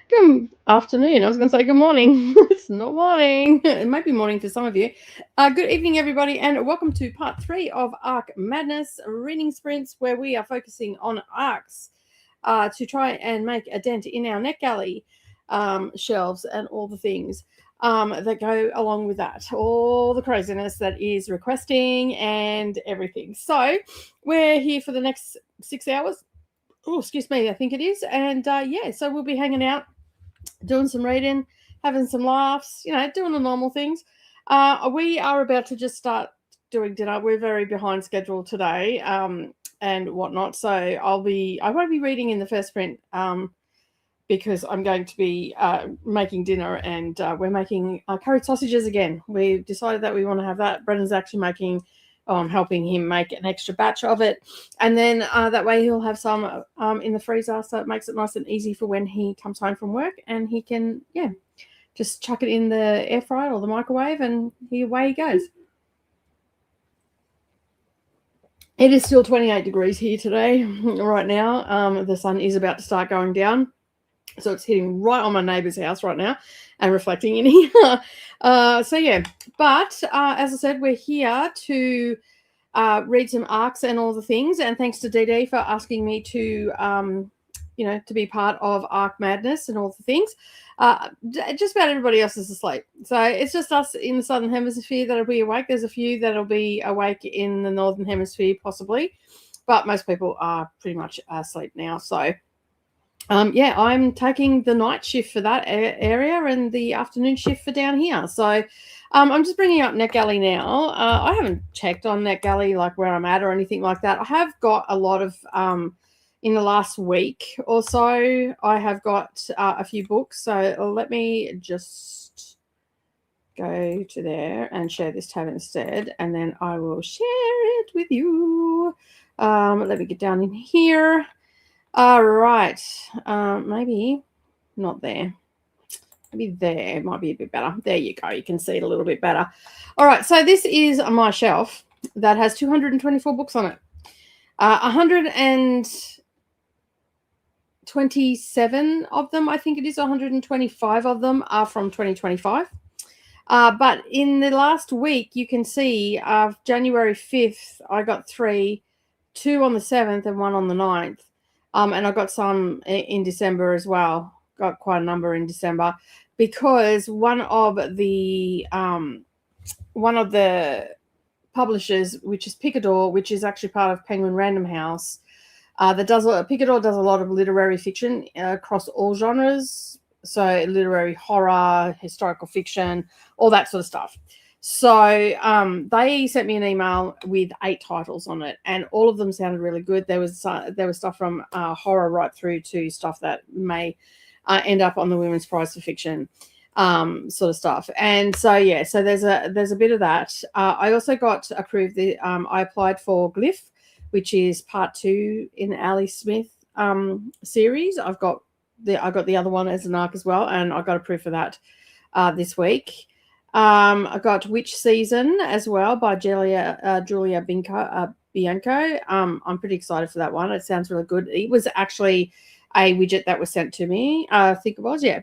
Good afternoon. I was going to say good morning. It's not morning. It might be morning for some of you. Good evening, everybody, and welcome to part three of Arc Madness reading sprints, where we are focusing on arcs to try and make a dent in our NetGalley shelves and all the things that go along with that, all the craziness that is requesting and everything. So, we're here for the next 6 hours. Oh, excuse me, I think it is. And yeah, so we'll be hanging out doing some reading, having some laughs, doing the normal things. We are about to just start doing dinner. We're very behind schedule today, and whatnot. So I won't be reading in the first print, because I'm going to be making dinner, and we're making curried sausages again. We've decided that we want to have that. Brendan's actually making. I'm helping him make an extra batch of it, and then that way he'll have some in the freezer, so it makes it nice and easy for when he comes home from work, and he can just chuck it in the air fryer or the microwave, and away he goes. It is still 28 degrees here today, right now. The sun is about to start going down. So it's hitting right on my neighbour's house right now and reflecting in here. So yeah, but as I said, we're here to read some arcs and all the things. And thanks to Didi for asking me to, to be part of Arc Madness and all the things. Just about everybody else is asleep. So it's just us in the Southern Hemisphere that'll be awake. There's a few that'll be awake in the Northern Hemisphere possibly, but most people are pretty much asleep now. So I'm taking the night shift for that area and the afternoon shift for down here. So I'm just bringing up NetGalley now. I haven't checked on NetGalley, like where I'm at or anything like that. I have got a lot of, in the last week or so, I have got a few books. So let me just go to there and share this tab instead, and then I will share it with you. Let me get down in here. All right. Maybe not there. Maybe there might be a bit better. There you go. You can see it a little bit better. All right. So this is my shelf that has 224 books on it. 127 of them, I think it is, 125 of them are from 2025. But in the last week, you can see January 5th, I got 3, 2 on the 7th and 1 on the 9th. And I got some in December as well. Got quite a number in December, because one of the publishers, which is Picador, which is actually part of Penguin Random House, Picador does a lot of literary fiction across all genres. So literary horror, historical fiction, all that sort of stuff. So they sent me an email with 8 titles on it, and all of them sounded really good. There was stuff from horror right through to stuff that may end up on the Women's Prize for Fiction, sort of stuff. And so so there's a bit of that. I also got approved. I applied for Glyph, which is part 2 in Ali Smith series. I got the other one as an arc as well, and I got approved for that this week. I got Witch Season as well by Julia Bianco. I'm pretty excited for that one. It sounds really good. It was actually a widget that was sent to me. I think it was, yeah.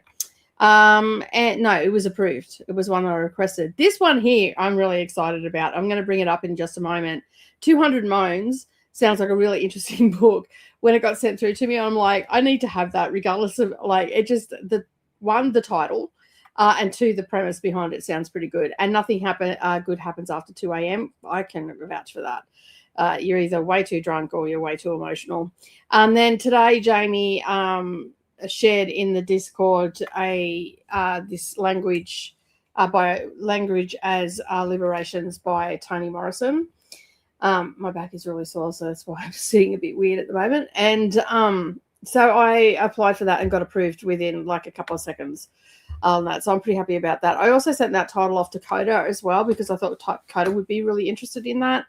And no, it was approved. It was one I requested. This one here, I'm really excited about. I'm going to bring it up in just a moment. 200 Moans sounds like a really interesting book. When it got sent through to me, I'm like, I need to have that, regardless of, like, it just, the title, and 2, the premise behind it sounds pretty good. And nothing good happens after 2 a.m. I can vouch for that. You're either way too drunk or you're way too emotional. And then today, Jamie shared in the Discord this language by Language as Liberations by Toni Morrison. My back is really sore, so that's why I'm sitting a bit weird at the moment. And so I applied for that and got approved within like a couple of seconds on that. So I'm pretty happy about that. I also sent that title off to Coda as well, because I thought Coda would be really interested in that.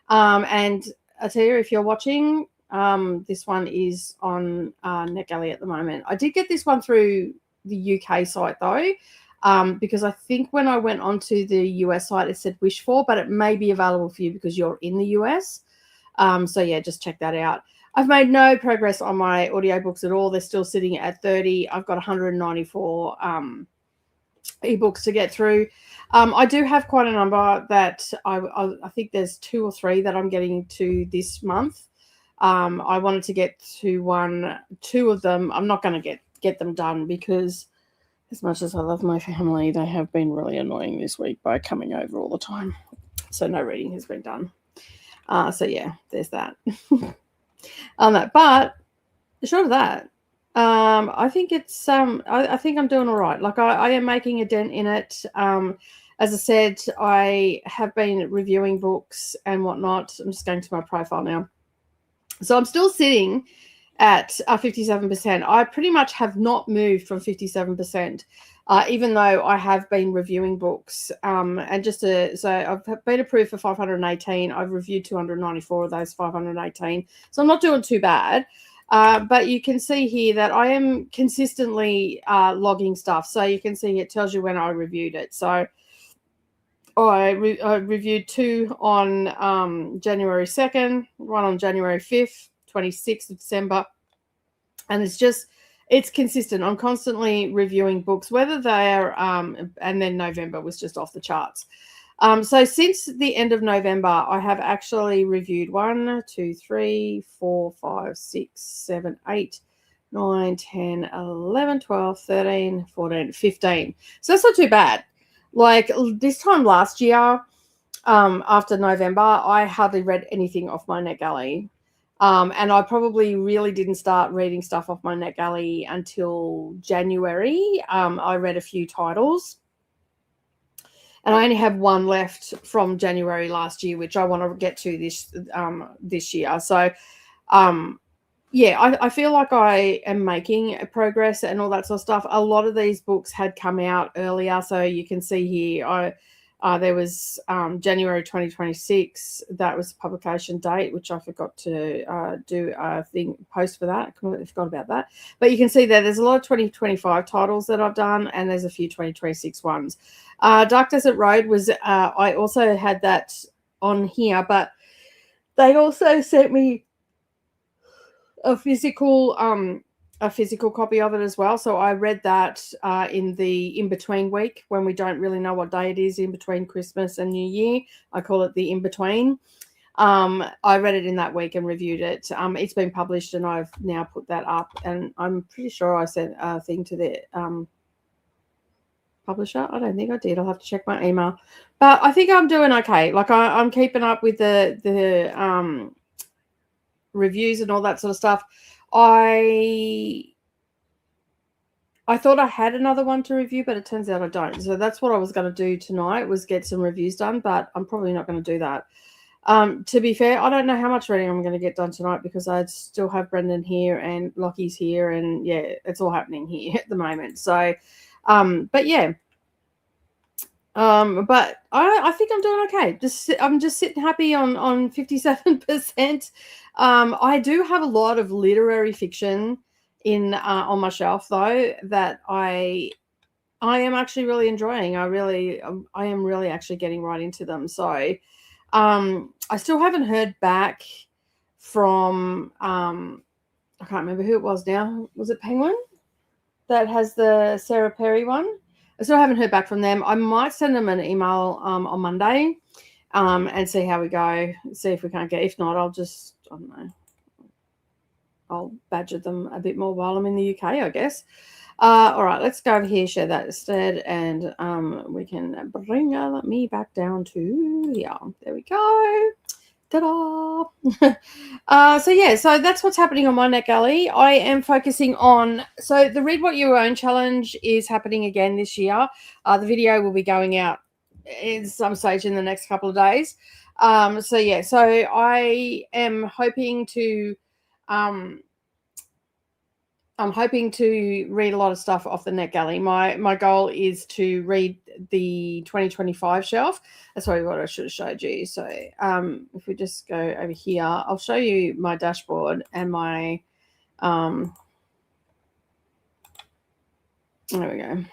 And I tell you, if you're watching, this one is on NetGalley at the moment. I did get this one through the UK site though, because I think when I went onto the US site, it said wish for, but it may be available for you because you're in the US. So yeah, just check that out. I've made no progress on my audiobooks at all. They're still sitting at 30. I've got 194 ebooks to get through. I do have quite a number that I think there's 2 or 3 that I'm getting to this month. I wanted to get to 2 of them. I'm not going to get them done because as much as I love my family, they have been really annoying this week by coming over all the time. So no reading has been done. So yeah, there's that. On that, but short of that, I think it's I think I'm doing all right. Like I am making a dent in it. As I said, I have been reviewing books and whatnot. I'm just going to my profile now. So I'm still sitting at 57%. I pretty much have not moved from 57%, even though I have been reviewing books. And so I've been approved for 518. I've reviewed 294 of those 518. So I'm not doing too bad. But you can see here that I am consistently logging stuff. So you can see it tells you when I reviewed it. So I reviewed 2 on January 2nd, 1 on January 5th, 26th of December. And it's consistent. I'm constantly reviewing books, whether they're, and then November was just off the charts. So since the end of November, I have actually reviewed 1, 2, 3, 4, 5, 6, 7, 8, 9, 10, 11, 12, 13, 14, 15. So that's not too bad. Like this time last year, after November, I hardly read anything off my NetGalley. And I probably really didn't start reading stuff off my NetGalley until January. I read a few titles. And I only have 1 left from January last year, which I want to get to this year. So, yeah, I feel like I am making progress and all that sort of stuff. A lot of these books had come out earlier. So you can see here, there was January 2026. That was the publication date, which I forgot to do a post for that. I completely forgot about that. But you can see there's a lot of 2025 titles that I've done, and there's a few 2026 ones. Dark Desert Road was, I also had that on here, but they also sent me a physical copy of it as well. So I read that in the in-between week when we don't really know what day it is in between Christmas and New Year. I call it the in-between. I read it in that week and reviewed it. It's been published and I've now put that up, and I'm pretty sure I sent a thing to the publisher. I don't think I did. I'll have to check my email. But I think I'm doing okay. Like I'm keeping up with the reviews and all that sort of stuff. I thought I had another one to review, but it turns out I don't. So that's what I was going to do tonight, was get some reviews done, but I'm probably not going to do that. To be fair, I don't know how much reading I'm going to get done tonight because I still have Brendan here and Lockie's here, and yeah, it's all happening here at the moment. So, but yeah. But I think I'm doing okay. I'm just sitting happy on 57%. I do have a lot of literary fiction on my shelf though that I am actually really enjoying. I am really actually getting right into them. So I still haven't heard back from I can't remember who it was now. Was it Penguin that has the Sarah Perry one? I still haven't heard back from them. I might send them an email on Monday and see how we go. See if we can't get. If not, I don't know. I'll badger them a bit more while I'm in the UK, I guess. All right, let's go over here, share that instead, and we can bring me back down to here. There we go. Ta-da! So that's what's happening on my NetGalley. I am focusing on, so the Read What You Own challenge is happening again this year. The video will be going out in some stage in the next couple of days. So I am hoping to read a lot of stuff off the NetGalley. My goal is to read the 2025 shelf. That's probably what I should have showed you. So if we just go over here, I'll show you my dashboard and my there we go.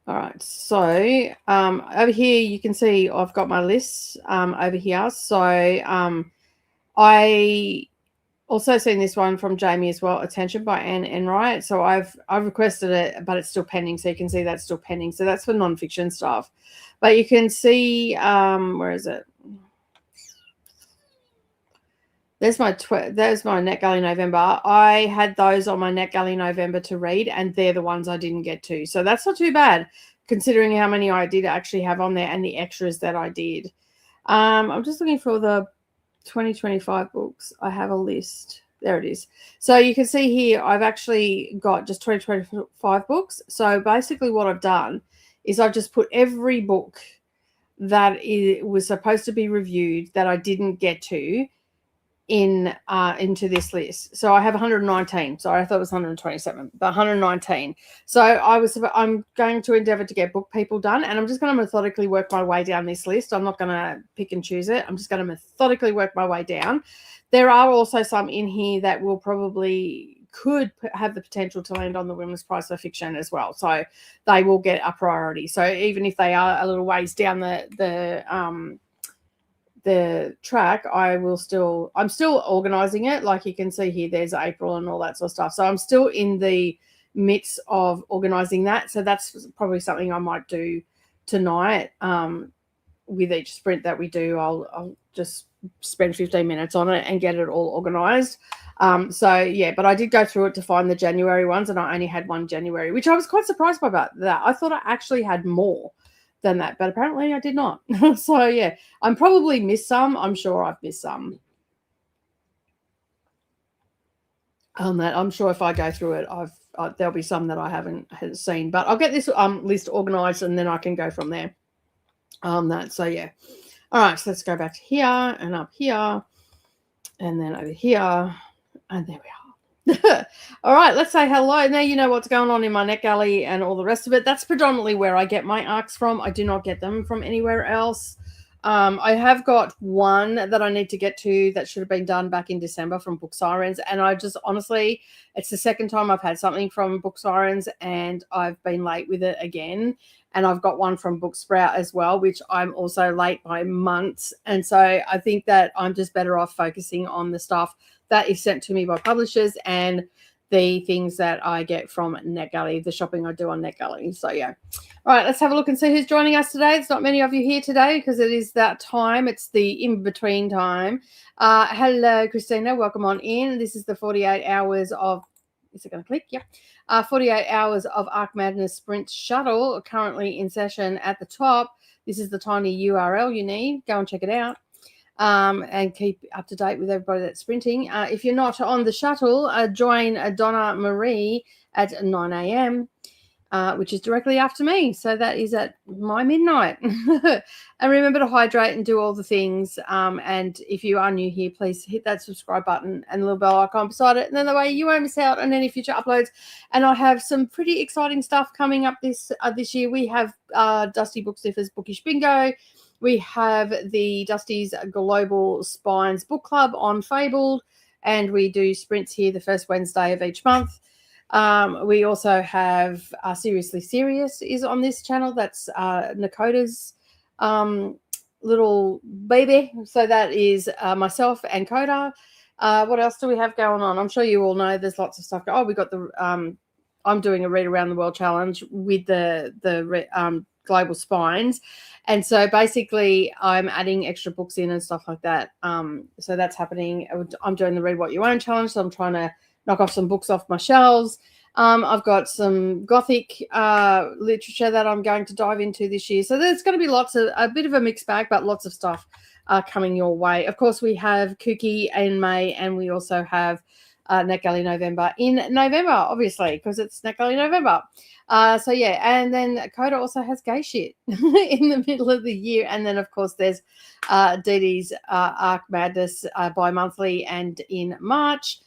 All right, so over here you can see I've got my lists over here. So I Also seen this one from Jamie as well, Attention by Anne Enright. So I've requested it, but it's still pending. So you can see that's still pending. So that's for nonfiction stuff. But you can see, where is it? There's my NetGalley November. I had those on my NetGalley November to read, and they're the ones I didn't get to. So that's not too bad, considering how many I did actually have on there and the extras that I did. I'm just looking for the 2025 books. I have a list. There it is. So you can see here, I've actually got just 2025 books. So basically what I've done is I've just put every book that was supposed to be reviewed that I didn't get to into this list. So I have 119. Sorry, I thought it was 127, but 119. So I'm going to endeavor to get Book People done, and I'm just going to methodically work my way down this list. I'm not going to pick and choose it. I'm just going to methodically work my way down. There are also some in here that will could have the potential to land on the Women's Prize for Fiction as well. So they will get a priority. So even if they are a little ways down the track, I'm still organizing it. Like you can see here, there's April and all that sort of stuff. So I'm still in the midst of organizing that. So that's probably something I might do tonight. With each sprint that we do, I'll just spend 15 minutes on it and get it all organized. So yeah, but I did go through it to find the January ones, and I only had one January, which I was quite surprised by about that. I thought I actually had more than that, but apparently I did not. So yeah, I'm probably missed some. I'm sure I've missed some. That I'm sure if I go through it, there'll be some that I haven't seen, but I'll get this list organized and then I can go from there. So yeah. All right, so let's go back to here and up here and then over here, and there we are. All right, let's say hello. Now you know what's going on in my NetGalley and all the rest of it. That's predominantly where I get my arcs from. I do not get them from anywhere else. I have got one that I need to get to that should have been done back in December from BookSirens, and I just honestly, it's the second time I've had something from BookSirens and I've been late with it again. And I've got one from Booksprout as well, which I'm also late by months. And so I think that I'm just better off focusing on the stuff that is sent to me by publishers and the things that I get from NetGalley, the shopping I do on NetGalley. So yeah. All right, let's have a look and see who's joining us today. It's not many of you here today because it is that time. It's the in-between time. Hello, Christina. Welcome on in. This is the 48 hours of, is it going to click? Yep. 48 hours of Arc Madness Sprint Shuttle currently in session at the top. This is the tiny URL you need. Go and check it out. And keep up to date with everybody that's sprinting. If you're not on the shuttle, join Donna Marie at 9 a.m., which is directly after me. So that is at my midnight. And remember to hydrate and do all the things. And if you are new here, please hit that subscribe button and the little bell icon beside it. And then that way you won't miss out on any future uploads. And I have some pretty exciting stuff coming up this year. We have Dusty Bookstiffer's Bookish Bingo. We have the Dusty's Global Spines Book Club on Fabled, and we do sprints here the first Wednesday of each month. We also have Seriously Serious is on this channel. That's Nakota's little baby. So that is myself and Coda. What else do we have going on? I'm sure you all know there's lots of stuff. Oh, we got the I'm doing a Read Around the World challenge with the Global Spines. And so basically I'm adding extra books in and stuff like that. So that's happening. I'm doing the Read What You Own challenge. So I'm trying to knock off some books off my shelves. I've got some Gothic literature that I'm going to dive into this year. So there's going to be a bit of a mixed bag, but lots of stuff coming your way. Of course, we have Kooky in May, and we also have NetGalley November in November, obviously, because it's NetGalley November. So yeah, and then Coda also has gay shit in the middle of the year. And then, of course, there's Didi's Arc Madness bi-monthly, and in March,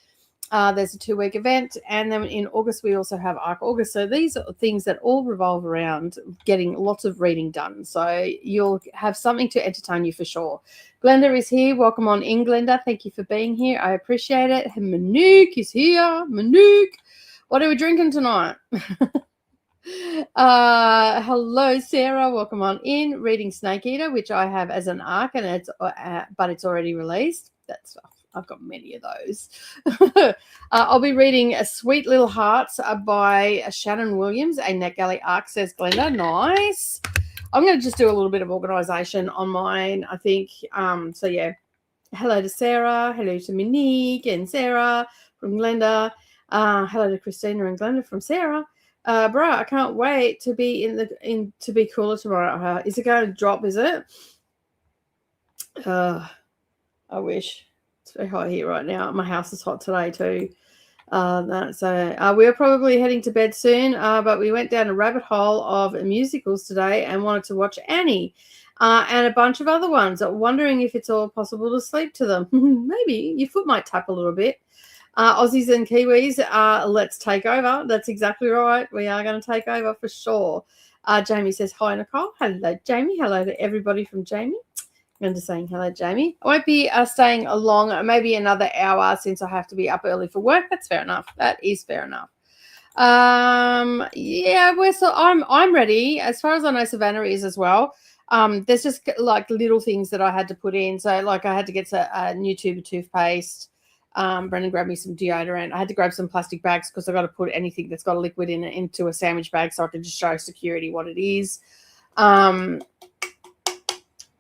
there's a 2-week event, and then in August we also have Arc August. So these are things that all revolve around getting lots of reading done. So you'll have something to entertain you for sure. Glenda is here. Welcome on in, Glenda. Thank you for being here. I appreciate it. And Manook is here. Manook, what are we drinking tonight? Hello, Sarah. Welcome on in. Reading Snake Eater, which I have as an arc, and but it's already released. That stuff. I've got many of those. I'll be reading Sweet Little Hearts by Shannon Williams, a NetGalley arc, says Glenda. Nice. I'm going to just do a little bit of organisation on mine, I think. So, yeah. Hello to Sarah. Hello to Monique and Sarah from Glenda. Hello to Christina and Glenda from Sarah. Bro, I can't wait to be to be cooler tomorrow. Is it going to drop? Is it? I wish. It's very hot here right now. My house is hot today too. We're probably heading to bed soon, but we went down a rabbit hole of musicals today and wanted to watch Annie and a bunch of other ones. Wondering if it's all possible to sleep to them. Maybe your foot might tap a little bit. Aussies and Kiwis, let's take over. That's exactly right. We are going to take over for sure. Jamie says, hi, Nicole. Hello, Jamie. Hello to everybody from Jamie. I'm just saying hello, Jamie. I won't be staying long, maybe another hour since I have to be up early for work. That's fair enough. That is fair enough. Yeah, I'm ready. As far as I know, Savannah is as well. There's just like little things that I had to put in. So like I had to get a new tube of toothpaste. Brendan grabbed me some deodorant. I had to grab some plastic bags because I got to put anything that's got a liquid in it into a sandwich bag so I can just show security what it is.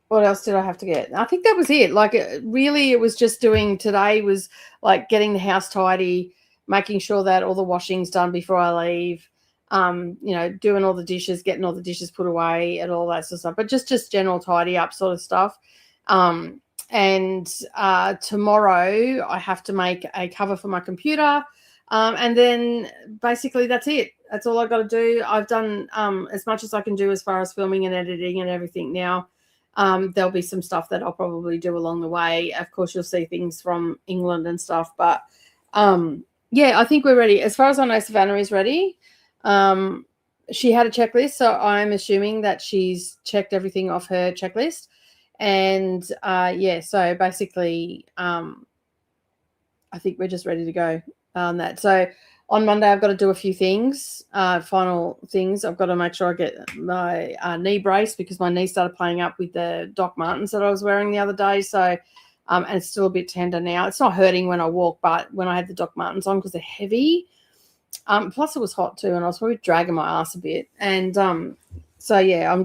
What else did I have to get? I think that was it. Like, really, it was just today was like getting the house tidy, making sure that all the washing's done before I leave, doing all the dishes, getting all the dishes put away and all that sort of stuff. But just general tidy up sort of stuff. And tomorrow I have to make a cover for my computer. And then basically that's it. That's all I've got to do. I've done as much as I can do as far as filming and editing and everything now. There'll be some stuff that I'll probably do along the way. Of course, you'll see things from England and stuff. But, yeah, I think we're ready. As far as I know, Savannah is ready. She had a checklist, so I'm assuming that she's checked everything off her checklist. And, yeah, so basically I think we're just ready to go on that. So on Monday, I've got to do a few things, final things. I've got to make sure I get my knee brace because my knee started playing up with the Doc Martens that I was wearing the other day. So, and it's still a bit tender now. It's not hurting when I walk, but when I had the Doc Martens on because they're heavy. Plus it was hot too, and I was probably dragging my ass a bit. And so, yeah, I've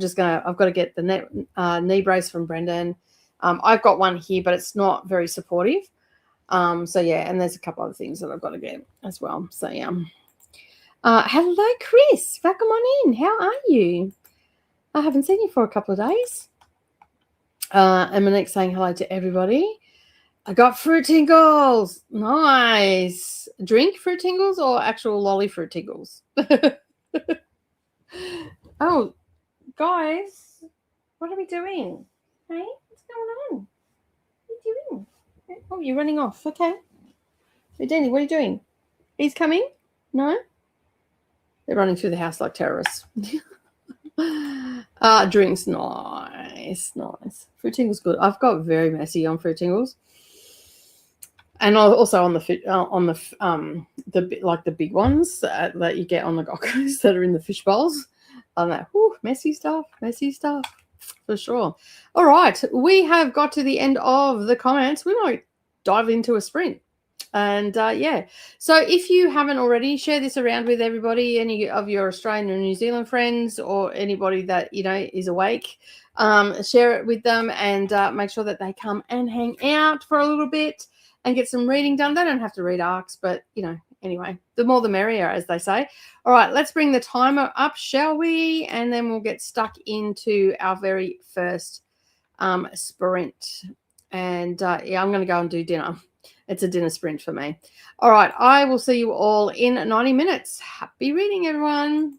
got to get the knee brace from Brendan. I've got one here, but it's not very supportive. So yeah, and there's a couple other things that I've got to get as well. So yeah. Hello, Chris. Welcome on in. How are you? I haven't seen you for a couple of days. And Monique's saying hello to everybody. I got fruit tingles. Nice. Drink fruit tingles or actual lolly fruit tingles? Oh, guys, what are we doing? Hey, what's going on? What are you doing? Oh, you're running off. Okay. Hey, Danny, what are you doing? He's coming? No? They're running through the house like terrorists. Drinks. Nice. Fruit tingles good. I've got very messy on fruit tingles. And also on the big ones that you get on the Gold Coast that are in the fish bowls. I'm like, messy stuff for sure. All right, we have got to the end of the comments. We might dive into a sprint. And yeah, so if you haven't already, share this around with everybody, any of your Australian or New Zealand friends or anybody that is awake. Share it with them and make sure that they come and hang out for a little bit and get some reading done. They don't have to read arcs, but anyway, the more the merrier, as they say. All right, let's bring the timer up, shall we? And then we'll get stuck into our very first sprint. And yeah, I'm going to go and do dinner. It's a dinner sprint for me. All right, I will see you all in 90 minutes. Happy reading, everyone.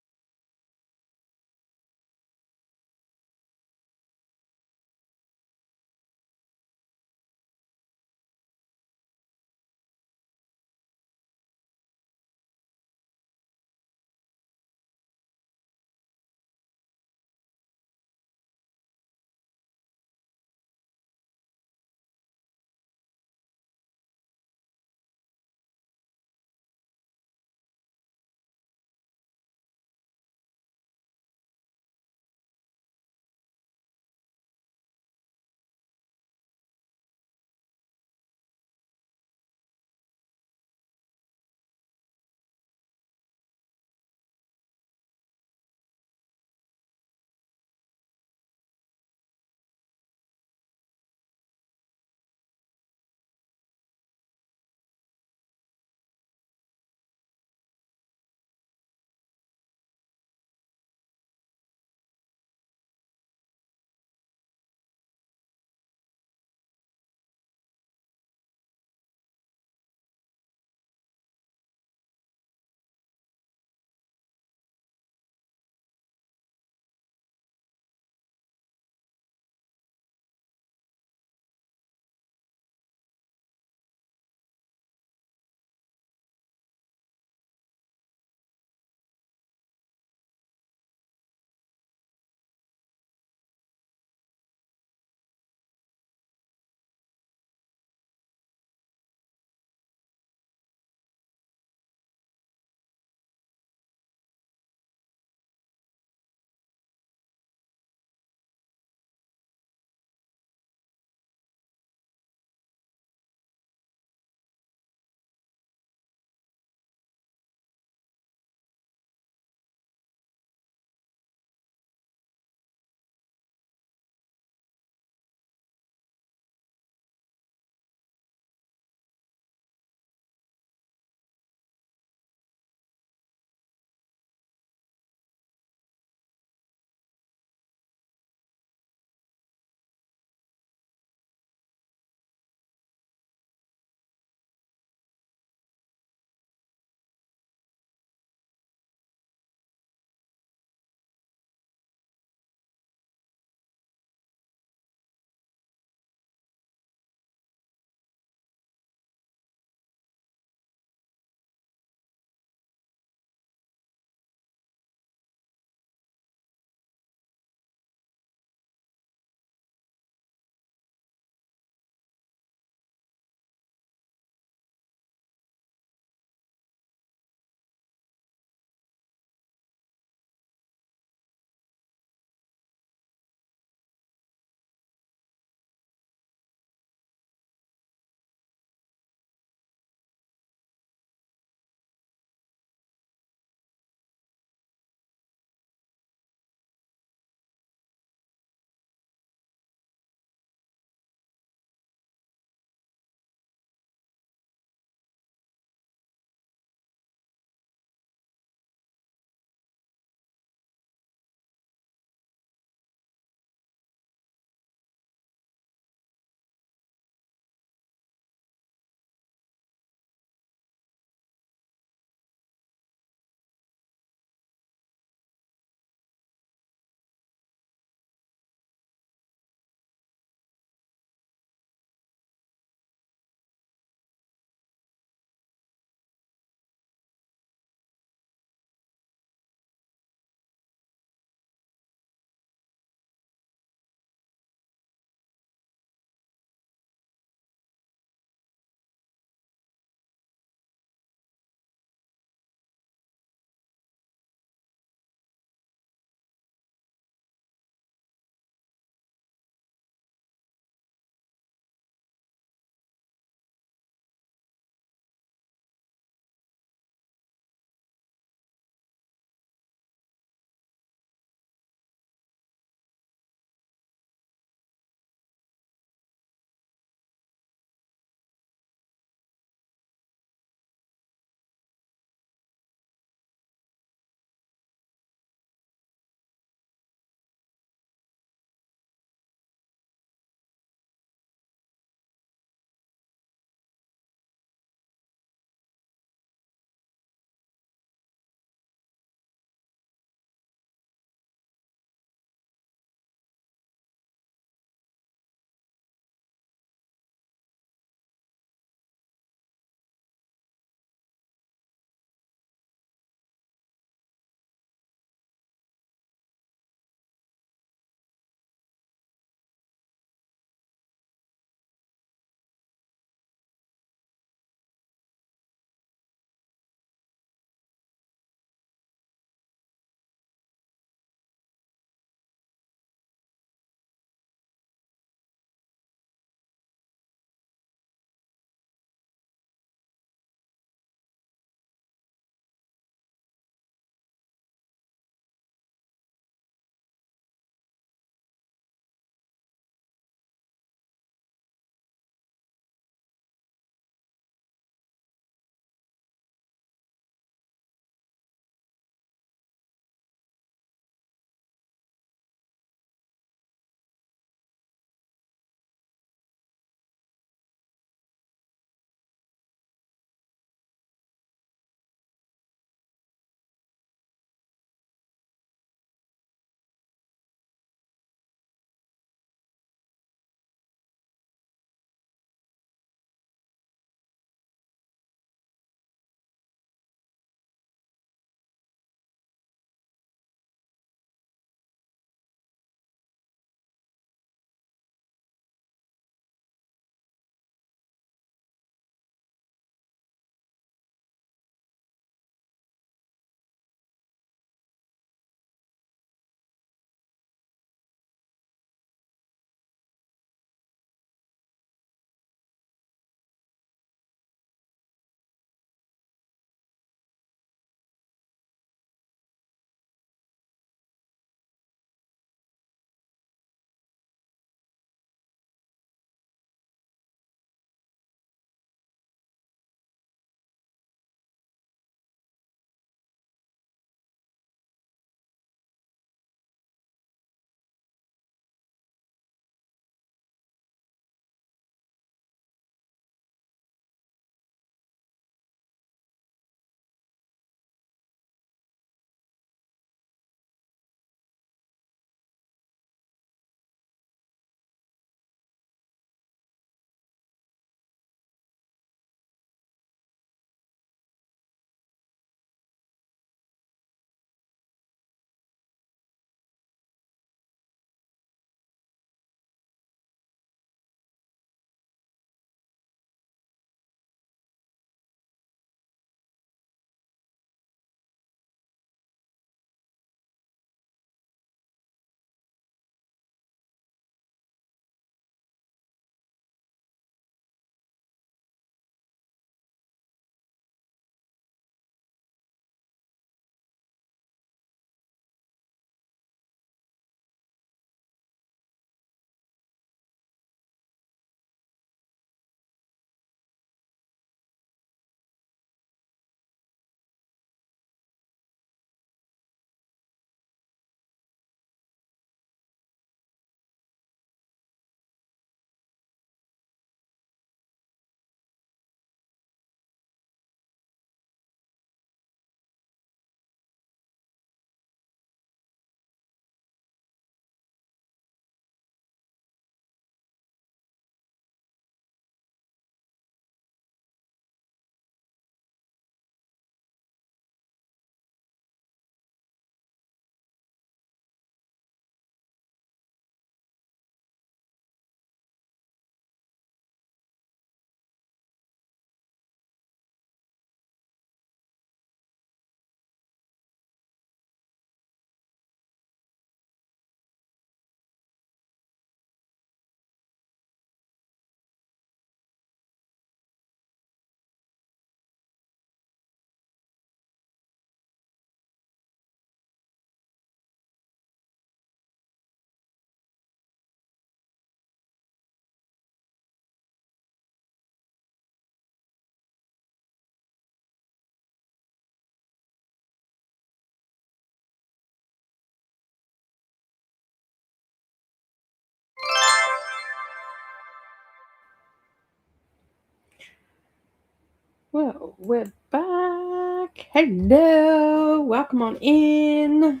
Well, we're back. Hello, welcome on in.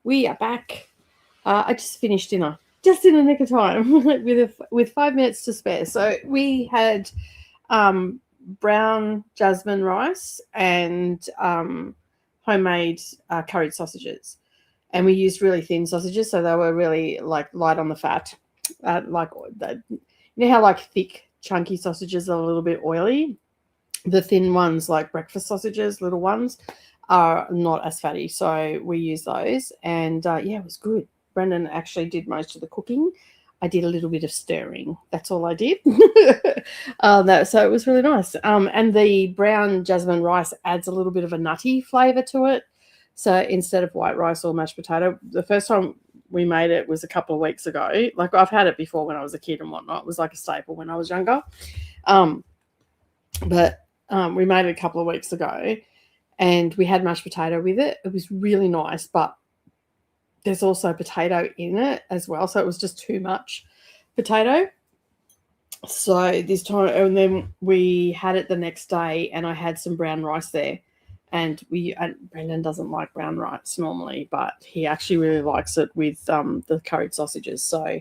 We are back. I just finished dinner, just in the nick of time, with 5 minutes to spare. So we had brown jasmine rice and homemade curried sausages, and we used really thin sausages, so they were really like light on the fat. Like the, you know how like thick, chunky sausages are a little bit oily. The thin ones, like breakfast sausages, little ones, are not as fatty. So we use those. And yeah, it was good. Brendan actually did most of the cooking. I did a little bit of stirring. That's all I did. So it was really nice. And the brown jasmine rice adds a little bit of a nutty flavor to it. So instead of white rice or mashed potato, the first time we made it was a couple of weeks ago. Like I've had it before when I was a kid and whatnot. It was like a staple when I was younger. But we made it a couple of weeks ago and we had mashed potato with it. It was really nice, but there's also potato in it as well. So it was just too much potato. So this time, and then we had it the next day and I had some brown rice there. And Brendan doesn't like brown rice normally, but he actually really likes it with the curried sausages. So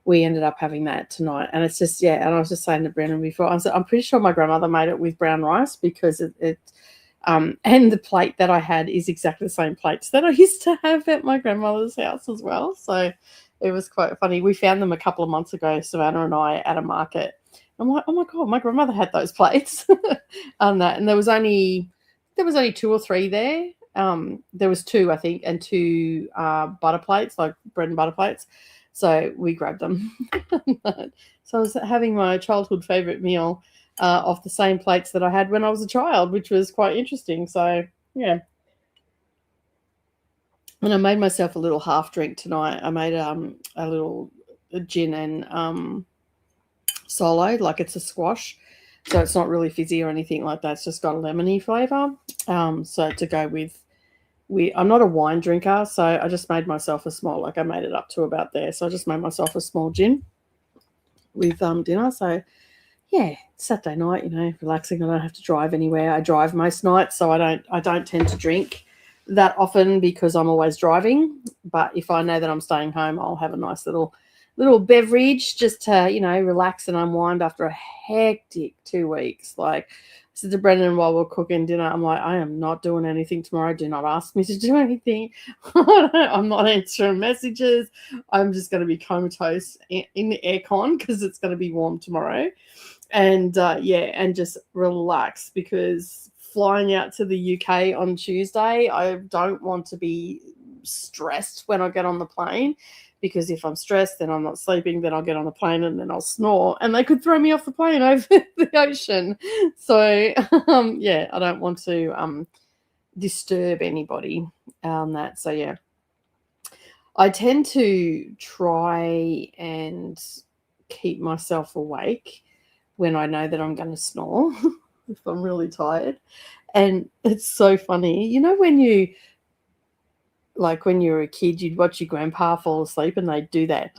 we ended up having that tonight. And it's just, yeah, and I was just saying to Brendan before, I'm pretty sure my grandmother made it with brown rice because and the plate that I had is exactly the same plates that I used to have at my grandmother's house as well. So it was quite funny. We found them a couple of months ago, Savannah and I, at a market. I'm like, oh my God, my grandmother had those plates. And there was only 2 or 3 there. There was 2, I think, and 2 butter plates, like bread and butter plates. So we grabbed them. So I was having my childhood favorite meal off the same plates that I had when I was a child, which was quite interesting. So, yeah. And I made myself a little half drink tonight. I made a little gin and solo, like it's a squash. So it's not really fizzy or anything like that. It's just got a lemony flavour. So to go with, I'm not a wine drinker, so I just made myself a small, like I made it up to about there. So I just made myself a small gin with dinner. So yeah, Saturday night, relaxing. I don't have to drive anywhere. I drive most nights, so I don't tend to drink that often because I'm always driving. But if I know that I'm staying home, I'll have a nice little beverage just to, relax and unwind after a hectic 2 weeks. Like I said to Brendan while we're cooking dinner, I'm like, I am not doing anything tomorrow. Do not ask me to do anything. I'm not answering messages. I'm just going to be comatose in the aircon because it's going to be warm tomorrow. And and just relax because flying out to the UK on Tuesday, I don't want to be stressed when I get on the plane. Because if I'm stressed, then I'm not sleeping, then I'll get on the plane and then I'll snore and they could throw me off the plane over the ocean. So, I don't want to disturb anybody on that. So, yeah, I tend to try and keep myself awake when I know that I'm going to snore if I'm really tired. And it's so funny. When you were a kid, you'd watch your grandpa fall asleep and they'd do that.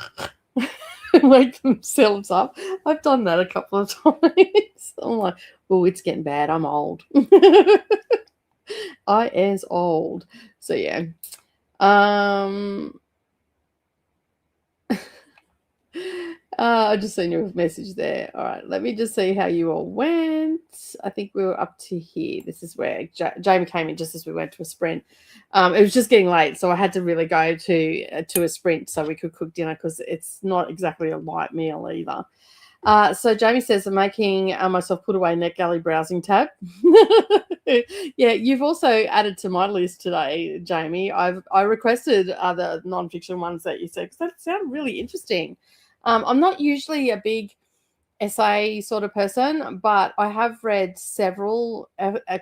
Wake themselves up. I've done that a couple of times. I'm like, oh, it's getting bad. I'm old. I is old. So, yeah. I just seen your message there. All right, let me just see how you all went. I think we were up to here. This is where Jamie came in just as we went to a sprint. It was just getting late, so I had to really go to a sprint so we could cook dinner because it's not exactly a light meal either. So Jamie says, I'm making myself put away NetGalley browsing tab. Yeah, you've also added to my list today, Jamie. I requested other nonfiction ones that you said because that sounded really interesting. I'm not usually a big essay sort of person, but I have read several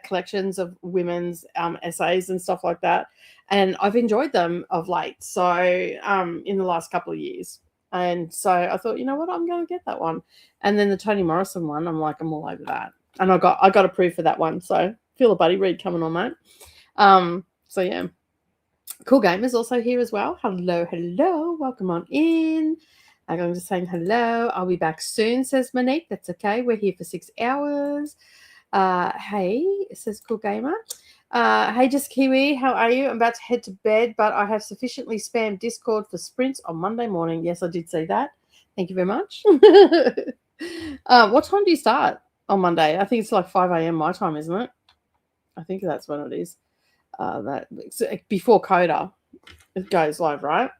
collections of women's essays and stuff like that, and I've enjoyed them of late. So in the last couple of years. And so I thought, you know what, I'm going to get that one. And then the Toni Morrison one, I'm all over that. And I got approved for that one. So feel a buddy read coming on, mate. So yeah. Cool Game is also here as well. Hello. Welcome on in. I'm just saying hello. I'll be back soon, says Monique. That's okay. We're here for 6 hours. Hey, it says Cool Gamer. Hey, just Kiwi, how are you? I'm about to head to bed, but I have sufficiently spammed Discord for sprints on Monday morning. Yes, I did see that. Thank you very much. What time do you start on Monday? I think it's like 5 a.m. my time, isn't it? I think that's when it is. Before Coda, it goes live, right?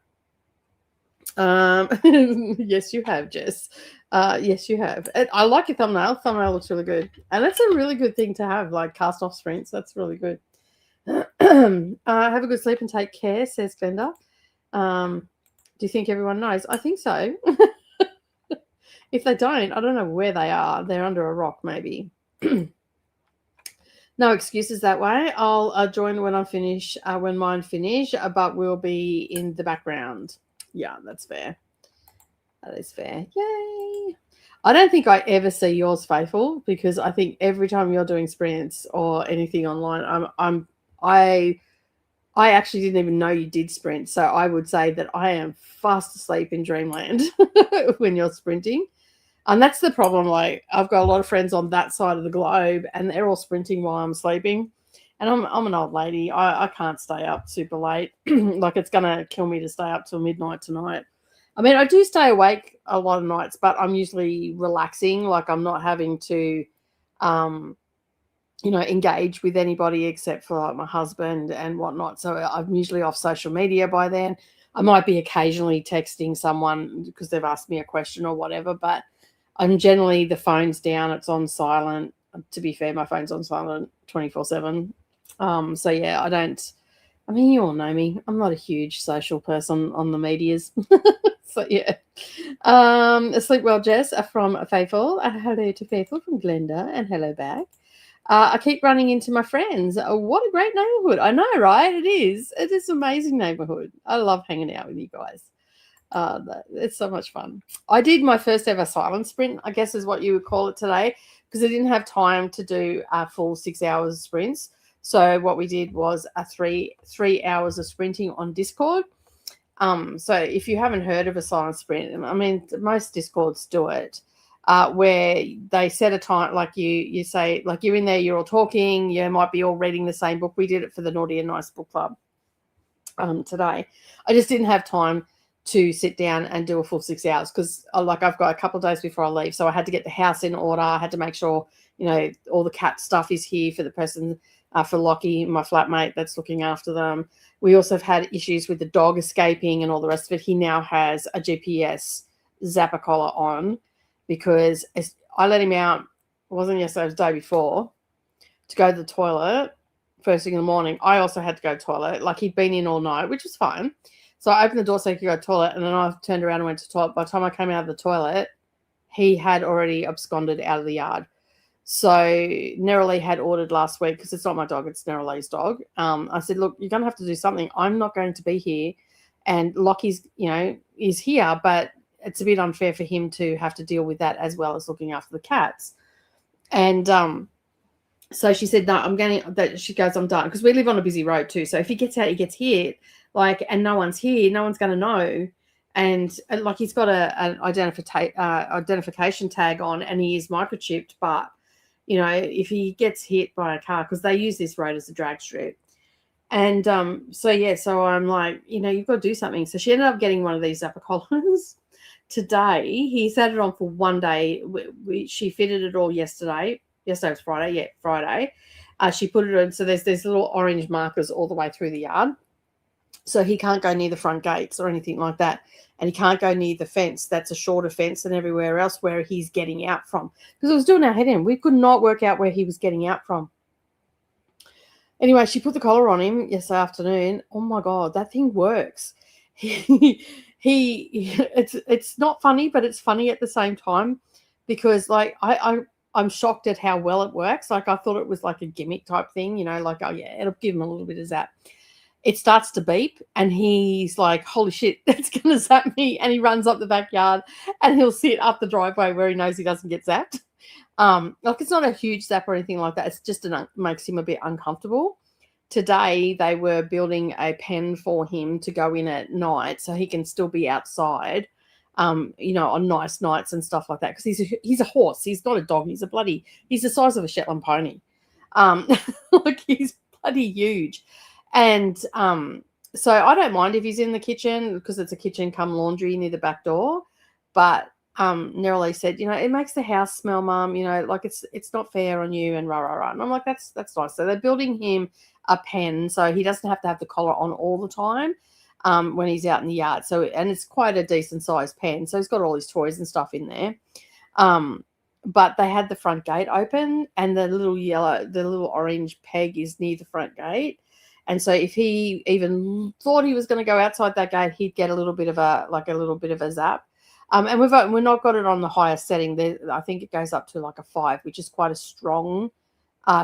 Yes, you have, Jess. Yes, you have. I like your thumbnail. Thumbnail looks really good, and that's a really good thing to have, like cast off sprints. That's really good. Have a good sleep and take care, says Glenda. Do you think everyone knows? I think so. If they don't, I don't know where they are. They're under a rock, maybe. No excuses that way. I'll join when I finish, when mine finish, but we'll be in the background. Yeah, that's fair. That is fair. Yay. I don't think I ever see yours, Faithful, because I think every time you're doing sprints or anything online, I actually didn't even know you did sprint. So I would say that I am fast asleep in dreamland when you're sprinting. And that's the problem. Like, I've got a lot of friends on that side of the globe, and they're all sprinting while I'm sleeping. And I'm an old lady. I can't stay up super late. Like, it's going to kill me to stay up till midnight tonight. I mean, I do stay awake a lot of nights, but I'm usually relaxing. Like, I'm not having to, engage with anybody except for like my husband and whatnot. So I'm usually off social media by then. I might be occasionally texting someone because they've asked me a question or whatever, but I'm generally, the phone's down, it's on silent. To be fair, my phone's on silent 24/7. So yeah, you all know me. I'm not a huge social person on the medias. So yeah. Sleep well, Jess, from Faithful. Hello to Faithful from Glenda, and hello back. I keep running into my friends. What a great neighborhood. I know, right? It is. It is an amazing neighborhood. I love hanging out with you guys. It's so much fun. I did my first ever silent sprint, I guess is what you would call it today, because I didn't have time to do a full 6 hours sprints. So what we did was a three hours of sprinting on Discord. So if you haven't heard of a silent sprint, I mean, most Discords do it, where they set a time, like you say, like you're in there, you're all talking, you might be all reading the same book. We did it for the Naughty and Nice Book Club today. I just didn't have time to sit down and do a full 6 hours because I've got a couple of days before I leave. So I had to get the house in order. I had to make sure, all the cat stuff is here for the person, for Lockie, my flatmate that's looking after them. We also have had issues with the dog escaping and all the rest of it. He now has a GPS zapper collar on because I let him out, it wasn't yesterday, it was the day before, to go to the toilet first thing in the morning. I also had to go to the toilet. Like, he'd been in all night, which was fine. So I opened the door so he could go to the toilet, and then I turned around and went to the toilet. By the time I came out of the toilet, he had already absconded out of the yard. So Nerily had ordered last week, because it's not my dog, it's Nerily's dog. I said, look, you're going to have to do something. I'm not going to be here. And Lockie's, is here, but it's a bit unfair for him to have to deal with that as well as looking after the cats. And so she said, no, she goes, I'm done. Because we live on a busy road too. So if he gets out, he gets hit. And no one's here, no one's going to know. And like, he's got an identification tag on, and he is microchipped. But, if he gets hit by a car, because they use this road as a drag strip. And so I'm like, you've got to do something. So she ended up getting one of these zapper collars today. He's had it on for one day. She fitted it all yesterday. Yesterday was Friday. Yeah, Friday. She put it on. So there's these little orange markers all the way through the yard. So he can't go near the front gates or anything like that. And he can't go near the fence. That's a shorter fence than everywhere else where he's getting out from. Because it was doing our head in. We could not work out where he was getting out from. Anyway, she put the collar on him yesterday afternoon. Oh, my God, that thing works. It's not funny, but it's funny at the same time. Because, like, I'm shocked at how well it works. Like, I thought it was like a gimmick type thing. Like, oh, yeah, it'll give him a little bit of zap. It starts to beep, and he's like, holy shit, that's going to zap me. And he runs up the backyard, and he'll sit up the driveway where he knows he doesn't get zapped. Like, it's not a huge zap or anything like that. It's just makes him a bit uncomfortable. Today, they were building a pen for him to go in at night so he can still be outside. on nice nights and stuff like that, because he's a horse. He's not a dog. He's the size of a Shetland pony. Like, he's bloody huge. And so I don't mind if he's in the kitchen, because it's a kitchen come laundry near the back door. But Nerily said, it makes the house smell, Mum, like it's not fair on you, and rah, rah, rah. And I'm like, that's nice. So they're building him a pen so he doesn't have to have the collar on all the time when he's out in the yard. So, and it's quite a decent sized pen. So he's got all his toys and stuff in there. But they had the front gate open, and the little orange peg is near the front gate. And so if he even thought he was going to go outside that gate, he'd get a little bit of a zap. And we've not got it on the highest setting. I think it goes up to like a 5, which is quite a strong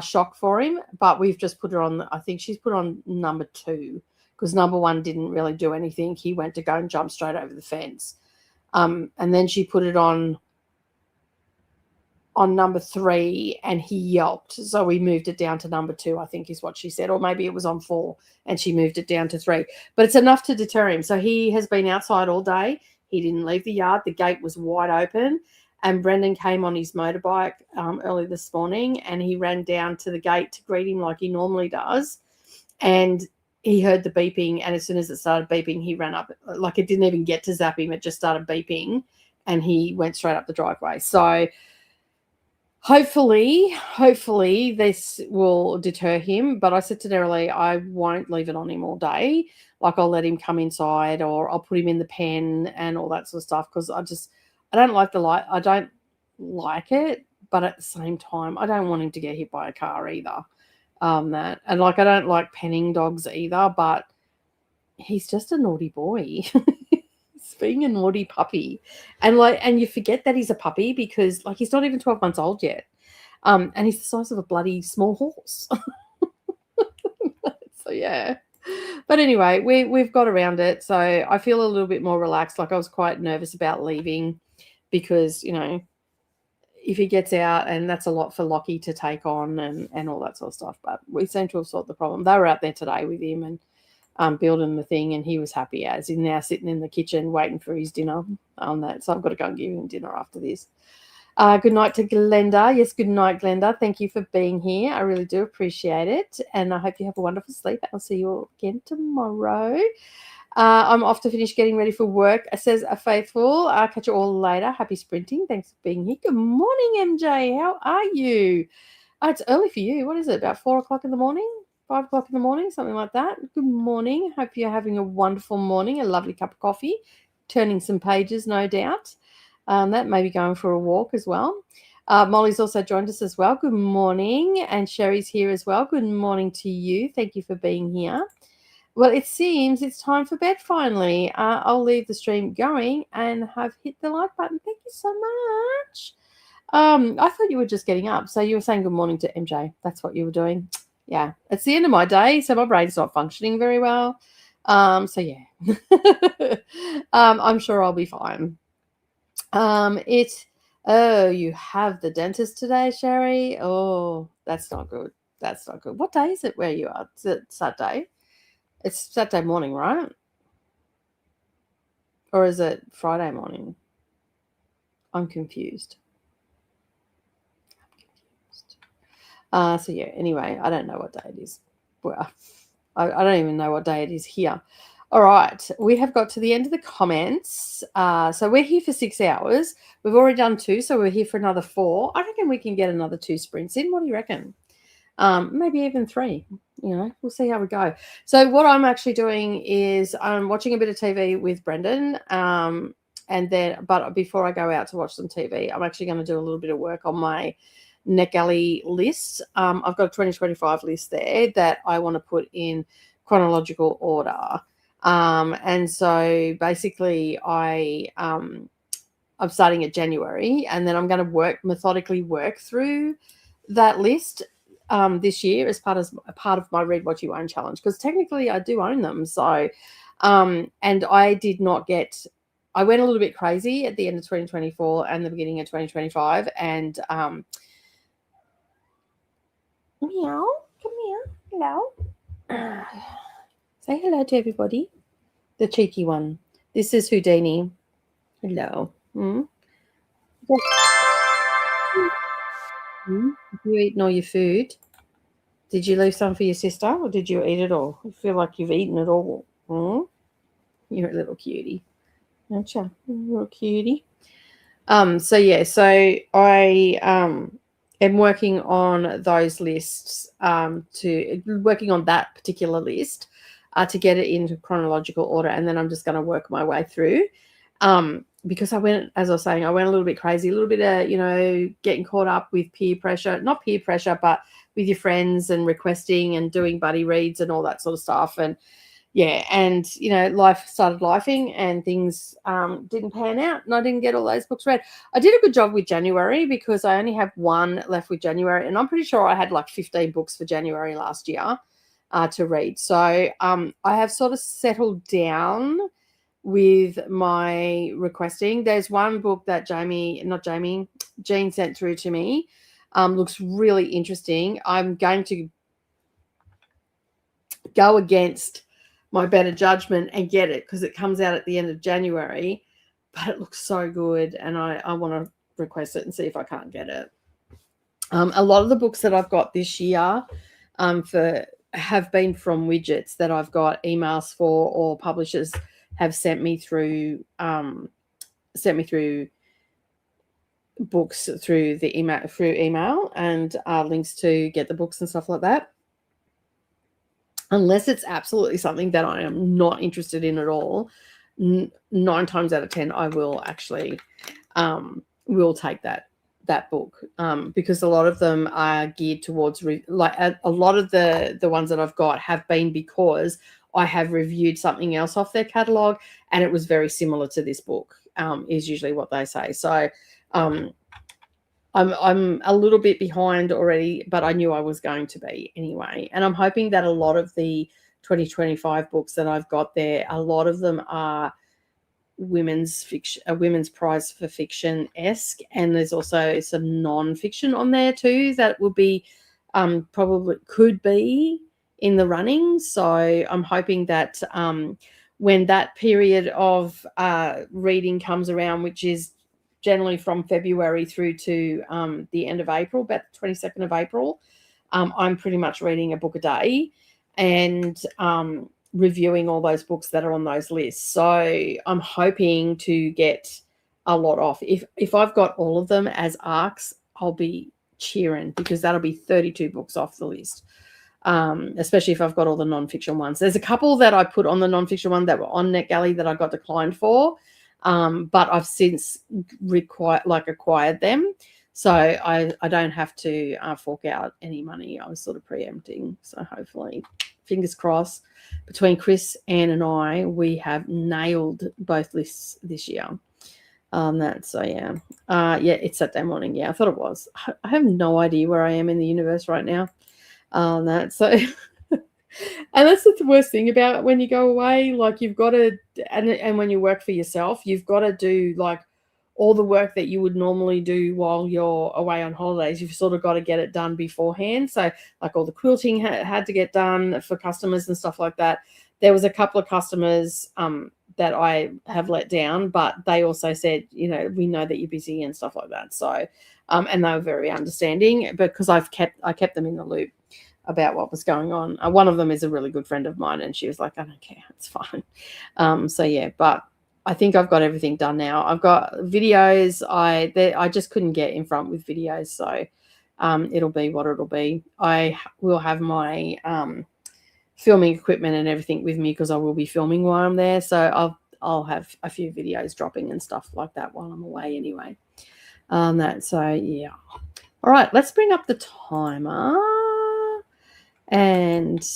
shock for him. But we've just put it on. I think she's put on number 2, because number 1 didn't really do anything. He went to go and jump straight over the fence. And then she put it on number 3, and he yelped. So we moved it down to number 2, I think is what she said. Or maybe it was on 4 and she moved it down to 3. But it's enough to deter him. So he has been outside all day. He didn't leave the yard. The gate was wide open. And Brendan came on his motorbike early this morning, and he ran down to the gate to greet him like he normally does. And he heard the beeping, and as soon as it started beeping, he ran up. Like, it didn't even get to zap him. It just started beeping, and he went straight up the driveway. So hopefully this will deter him. But I said to Nerily, I won't leave it on him all day. Like, I'll let him come inside, or I'll put him in the pen and all that sort of stuff, because I don't like the light. I don't like it, but at the same time, I don't want him to get hit by a car either. And like, I don't like penning dogs either, but he's just a naughty boy. He's being a naughty puppy. And you forget that he's a puppy, because like, he's not even 12 months old yet. And he's the size of a bloody small horse. So yeah. But anyway, we've got around it. So I feel a little bit more relaxed. Like, I was quite nervous about leaving, because, if he gets out, and that's a lot for Lockie to take on, and all that sort of stuff. But we seem to have solved the problem. They were out there today with him and building the thing, and he was happy as. He's now sitting in the kitchen waiting for his dinner on that. So I've got to go and give him dinner after this. Good night to Glenda. Yes, good night, Glenda. Thank you for being here. I really do appreciate it. And I hope you have a wonderful sleep. I'll see you all again tomorrow. I'm off to finish getting ready for work, says a faithful. I'll catch you all later. Happy sprinting. Thanks for being here. Good morning, MJ. How are you? Oh, it's early for you. What is it, about 4 o'clock in the morning? 5 o'clock in the morning, something like that. Good morning. Hope you're having a wonderful morning, a lovely cup of coffee, turning some pages, no doubt. That may be going for a walk as well. Molly's also joined us as well. Good morning. And Sherry's here as well. Good morning to you. Thank you for being here. Well, it seems it's time for bed finally. I'll leave the stream going and have hit the like button. Thank you so much. I thought you were just getting up. So you were saying good morning to MJ. That's what you were doing. Yeah, it's the end of my day, so my brain's not functioning very well. So yeah, I'm sure I'll be fine. You have the dentist today, Sherry? Oh, that's not good. That's not good. What day is it where you are? Is it Saturday? It's Saturday morning, right? Or is it Friday morning? I'm confused. So yeah, anyway, I don't know what day it is. Well, I don't even know what day it is here. All right, we have got to the end of the comments. So we're here for 6 hours. We've already done 2, so we're here for another 4. I reckon we can get another 2 sprints in. What do you reckon? Maybe even 3. We'll see how we go. So what I'm actually doing is I'm watching a bit of TV with Brendan. But before I go out to watch some TV, I'm actually going to do a little bit of work on my NetGalley list. I've got a 2025 list there that I want to put in chronological order. And so basically I'm starting at January, and then I'm going to methodically work through that list this year as part of my Read What You Own challenge, because technically I do own them. So and I went a little bit crazy at the end of 2024 and the beginning of 2025, and meow, come here, hello. Say hello to everybody. The cheeky one. This is Houdini. Hello. Mm? Have you eaten all your food? Did you leave some for your sister or did you eat it all? I feel like you've eaten it all. Mm? You're a little cutie. Aren't you? Little cutie. So yeah, so I am working on those lists, to working on that particular list, to get it into chronological order, and then I'm just going to work my way through. Because I went, as I was saying, I went a little bit crazy, a little bit of, getting caught up with peer pressure, not peer pressure, but with your friends and requesting and doing buddy reads and all that sort of stuff. And yeah, and life started lifing and things didn't pan out, and I didn't get all those books read. I did a good job with January because I only have one left with January, and I'm pretty sure I had like 15 books for January last year to read. So I have sort of settled down with my requesting. There's one book that Jean sent through to me. Looks really interesting. I'm going to go against my better judgment and get it because it comes out at the end of January, but it looks so good and I want to request it and see if I can't get it. A lot of the books that I've got this year for have been from widgets that I've got emails for, or publishers have sent me through books through email and links to get the books and stuff like that. Unless it's absolutely something that I am not interested in at all, 9 times out of 10, I will actually will take that book, because a lot of them are geared towards a lot of the ones that I've got have been because I have reviewed something else off their catalog and it was very similar to this book, is usually what they say. So I'm a little bit behind already, but I knew I was going to be anyway. And I'm hoping that a lot of the 2025 books that I've got there, a lot of them are women's fiction, a women's prize for fiction-esque, and there's also some non-fiction on there too that will be probably could be in the running. So I'm hoping that when that period of reading comes around, which is generally from February through to the end of April, about the 22nd of April, I'm pretty much reading a book a day and reviewing all those books that are on those lists. So I'm hoping to get a lot off. If I've got all of them as arcs, I'll be cheering because that'll be 32 books off the list. Especially if I've got all the nonfiction ones. There's a couple that I put on the nonfiction one that were on NetGalley that I got declined for, but I've since acquired them. So I don't have to fork out any money. I was sort of preempting. So hopefully, fingers crossed, between Chris, Anne and I, we have nailed both lists this year. Yeah. It's Saturday morning. Yeah, I thought it was. I have no idea where I am in the universe right now. And that's the worst thing about when you go away. Like you've got to, and when you work for yourself, you've got to do like all the work that you would normally do while you're away on holidays. You've sort of got to get it done beforehand. So like all the quilting had to get done for customers and stuff like that. There was a couple of customers that I have let down, but they also said, we know that you're busy and stuff like that. So, and they were very understanding because I kept them in the loop about what was going on. One of them is a really good friend of mine, and she was like, I don't care, it's fine. But I think I've got everything done now. I've got videos. I just couldn't get in front with videos, so it'll be what it'll be. I will have my filming equipment and everything with me because I will be filming while I'm there. So I'll have a few videos dropping and stuff like that while I'm away anyway. Yeah. All right, let's bring up the timer and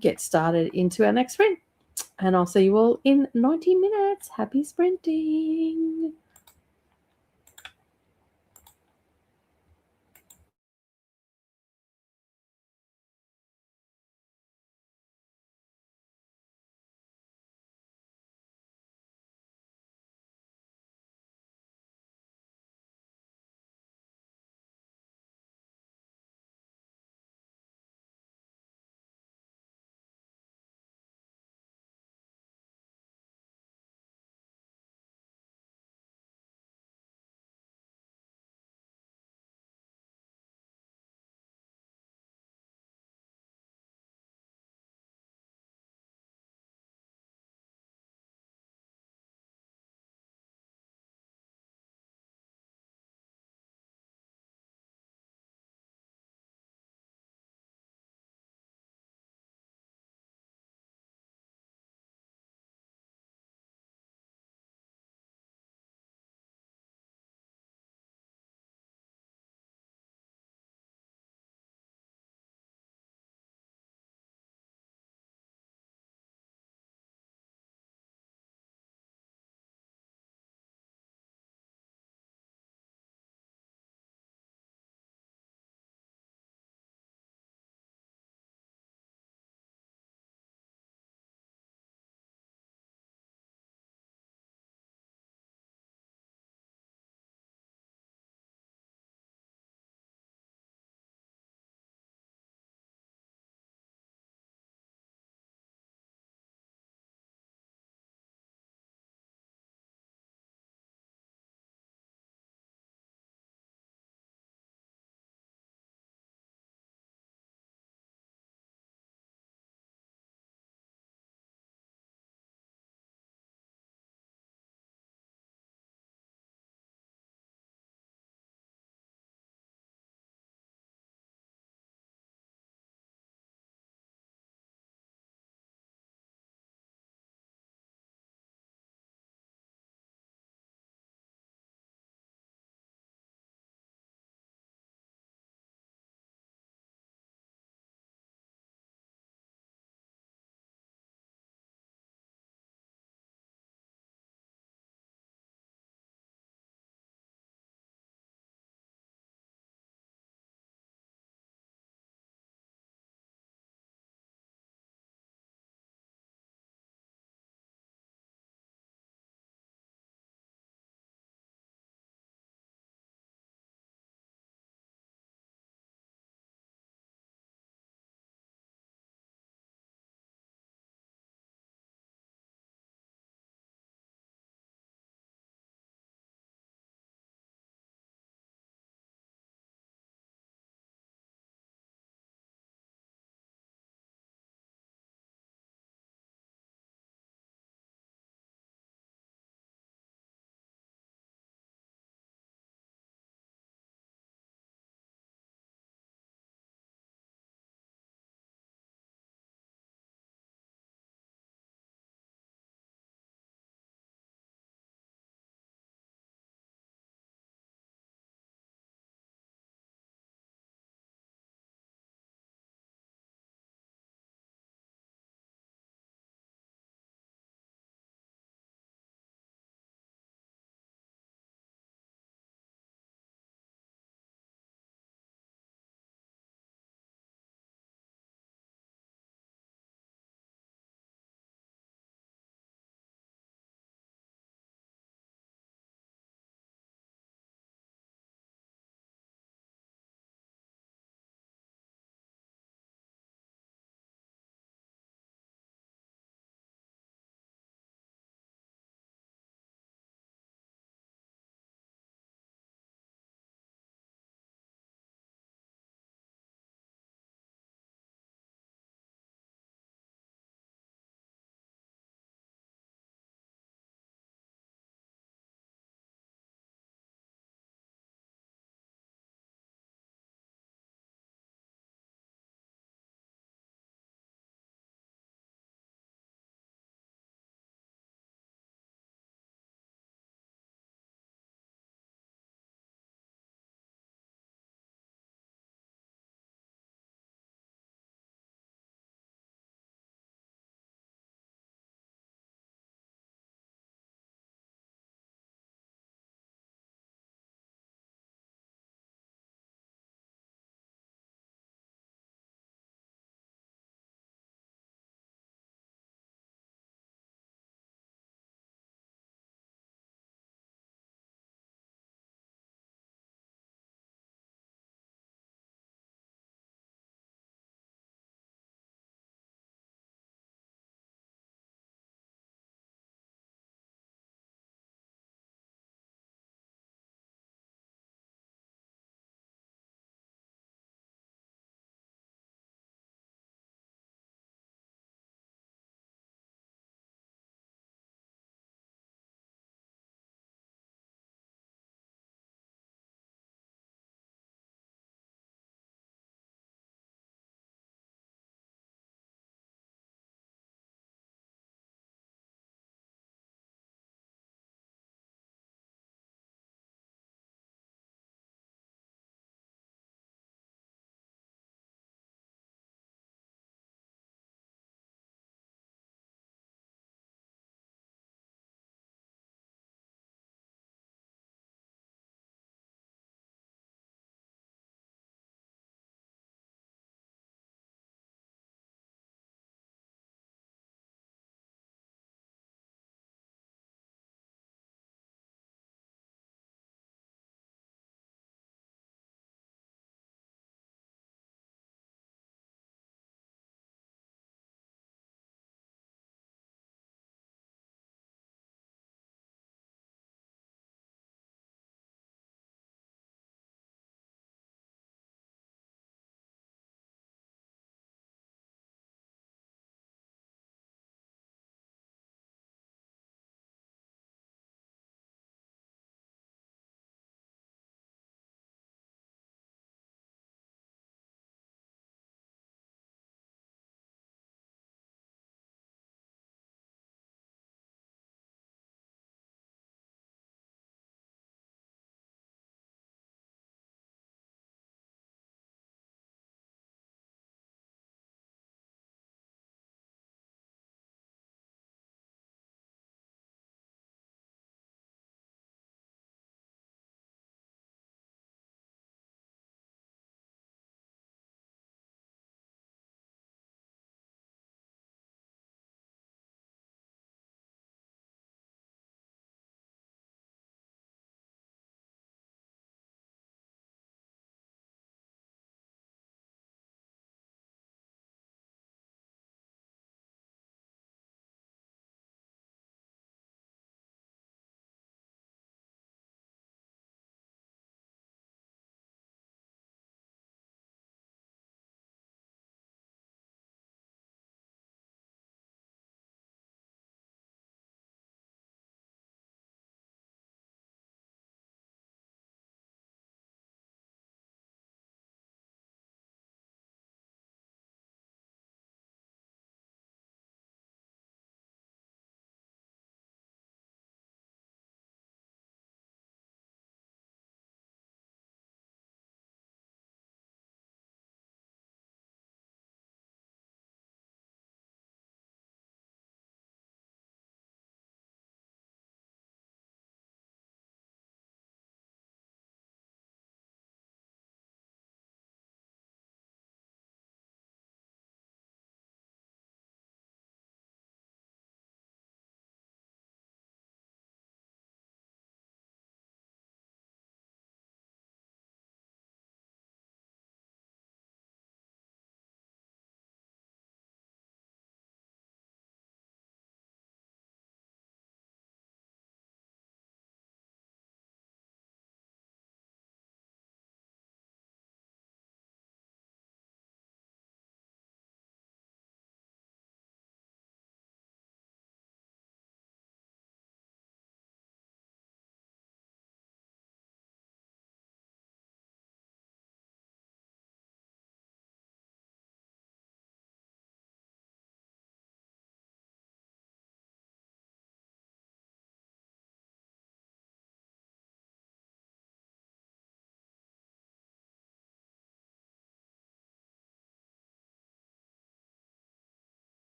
get started into our next sprint. And I'll see you all in 90 minutes. Happy sprinting.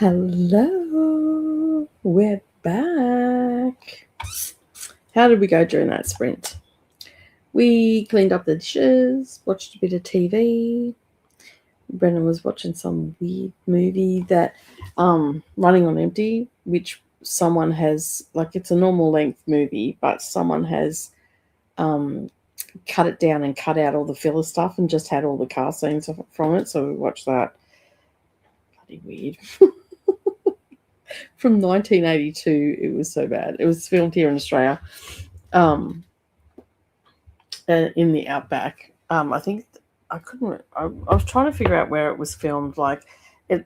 Hello, we're back. How did we go during that sprint? We cleaned up the dishes, watched a bit of TV. Brendan was watching some weird movie that running on empty, which someone has, like, it's a normal length movie, but someone has cut it down and cut out all the filler stuff and just had all the car scenes from it. So we watched that. Bloody weird. From 1982. It was so bad. It was filmed here in Australia, in the outback. I think I couldn't. I was trying to figure out where it was filmed. Like, it.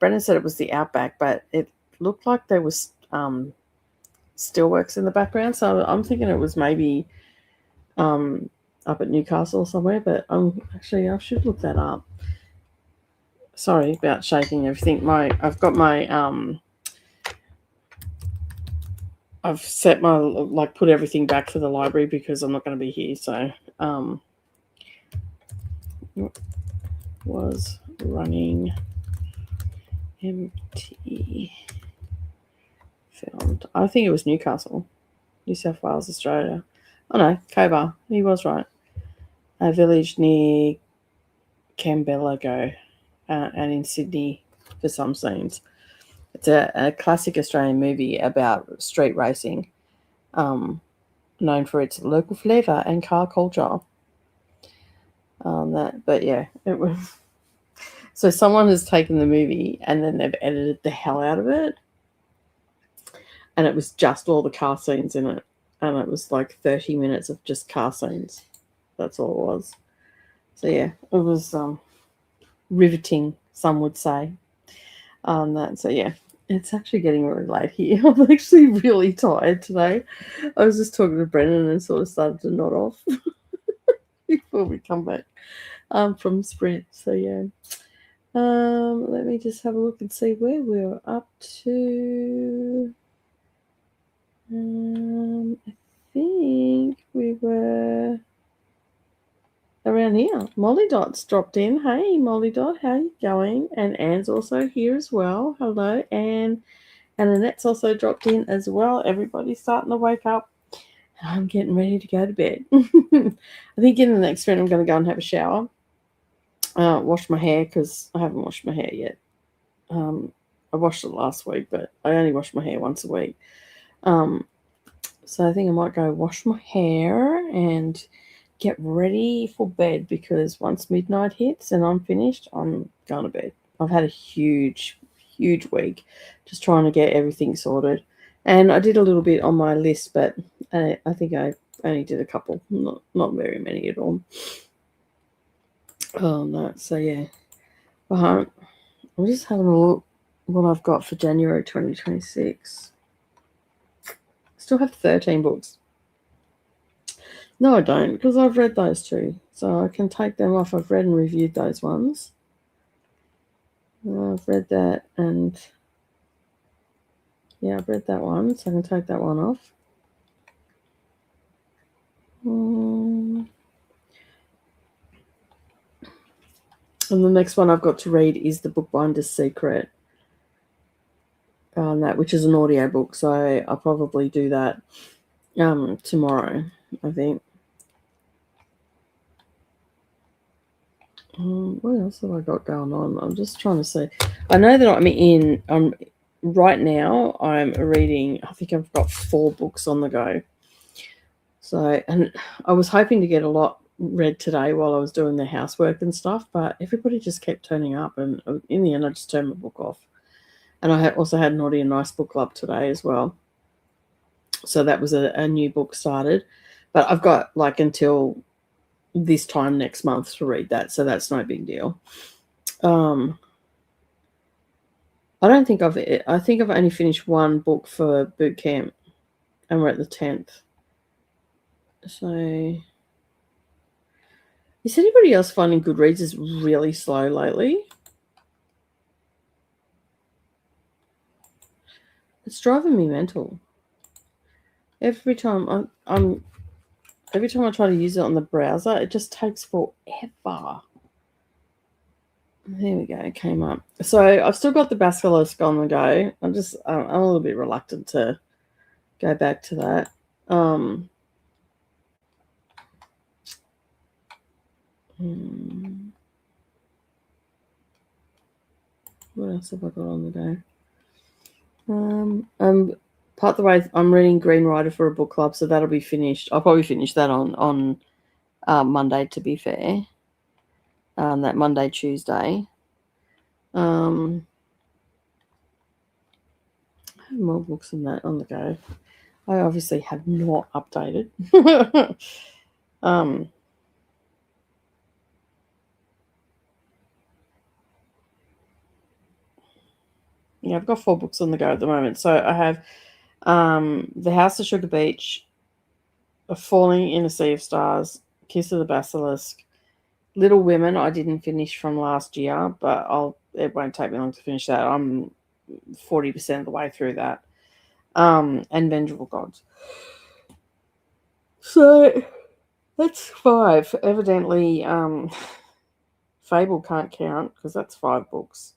Brendan said it was the outback, but it looked like there was steelworks in the background. So I'm thinking it was maybe up at Newcastle or somewhere. But actually, I should look that up. Sorry about shaking everything. I've got my I've set my, put everything back for the library because I'm not going to be here. So, was running empty filmed. I think it was Newcastle, New South Wales, Australia. Oh no, Cobar. He was right. A village near Cambellago, and in Sydney for some scenes. It's a classic Australian movie about street racing, known for its local flavour and car culture. But yeah, it was. So someone has taken the movie and then they've edited the hell out of it, and it was just all the car scenes in it, and it was like 30 minutes of just car scenes. That's all it was. So yeah, it was riveting, some would say. So yeah, it's actually getting really late here. I'm actually really tired today. I was just talking to Brendan and sort of started to nod off before we come back from sprint. So yeah, let me just have a look and see where we're up to. I think we were around here. Molly Dot's dropped in. Hey, Molly Dot, how you going? And Anne's also here as well. Hello, Anne. And Annette's also dropped in as well. Everybody's starting to wake up. I'm getting ready to go to bed. I think in the next sprint I'm going to go and have a shower. Wash my hair because I haven't washed my hair yet. I washed it last week, but I only wash my hair once a week. So I think I might go wash my hair and get ready for bed, because once midnight hits and I'm finished, I'm going to bed. I've had a huge week just trying to get everything sorted. And I did a little bit on my list, but I think I only did a couple, not very many at all. Oh, no. So, yeah. I'm just having a look what I've got for January 2026. Still have 13 books. No, I don't, because I've read those two. So I can take them off. I've read and reviewed those ones. I've read that, and yeah, I've read that one, so I can take that one off. And the next one I've got to read is The Bookbinder's Secret. Which is an audio book, so I'll probably do that tomorrow, I think. What else have I got going on? I'm just trying to see. I know that right now I'm reading, I think I've got 4 books on the go. So, and I was hoping to get a lot read today while I was doing the housework and stuff, but everybody just kept turning up, and in the end I just turned my book off. And I also had Naughty and Nice book club today as well. So that was a new book started. But I've got until this time next month to read that, so that's no big deal. I think I've only finished one book for boot camp, and we're at the 10th. So, is anybody else finding Goodreads is really slow lately? It's driving me mental. Every time I try to use it on the browser, it just takes forever. There we go. It came up. So I've still got the basilisk on the go. I'm a little bit reluctant to go back to that. What else have I got on the go? Part the way I'm reading Green Rider for a book club, so that'll be finished. I'll probably finish that on Monday, to be fair. That Monday, Tuesday. I have more books than that on the go. I obviously have not updated. Yeah, I've got 4 books on the go at the moment. So I have The House of Sugar Beach, Falling in a Sea of Stars, Kiss of the Basilisk, Little Women. I didn't finish from last year, but it won't take me long to finish that. I'm 40% of the way through that. And Vengeful Gods. So that's 5. Evidently, Fable can't count because that's 5 books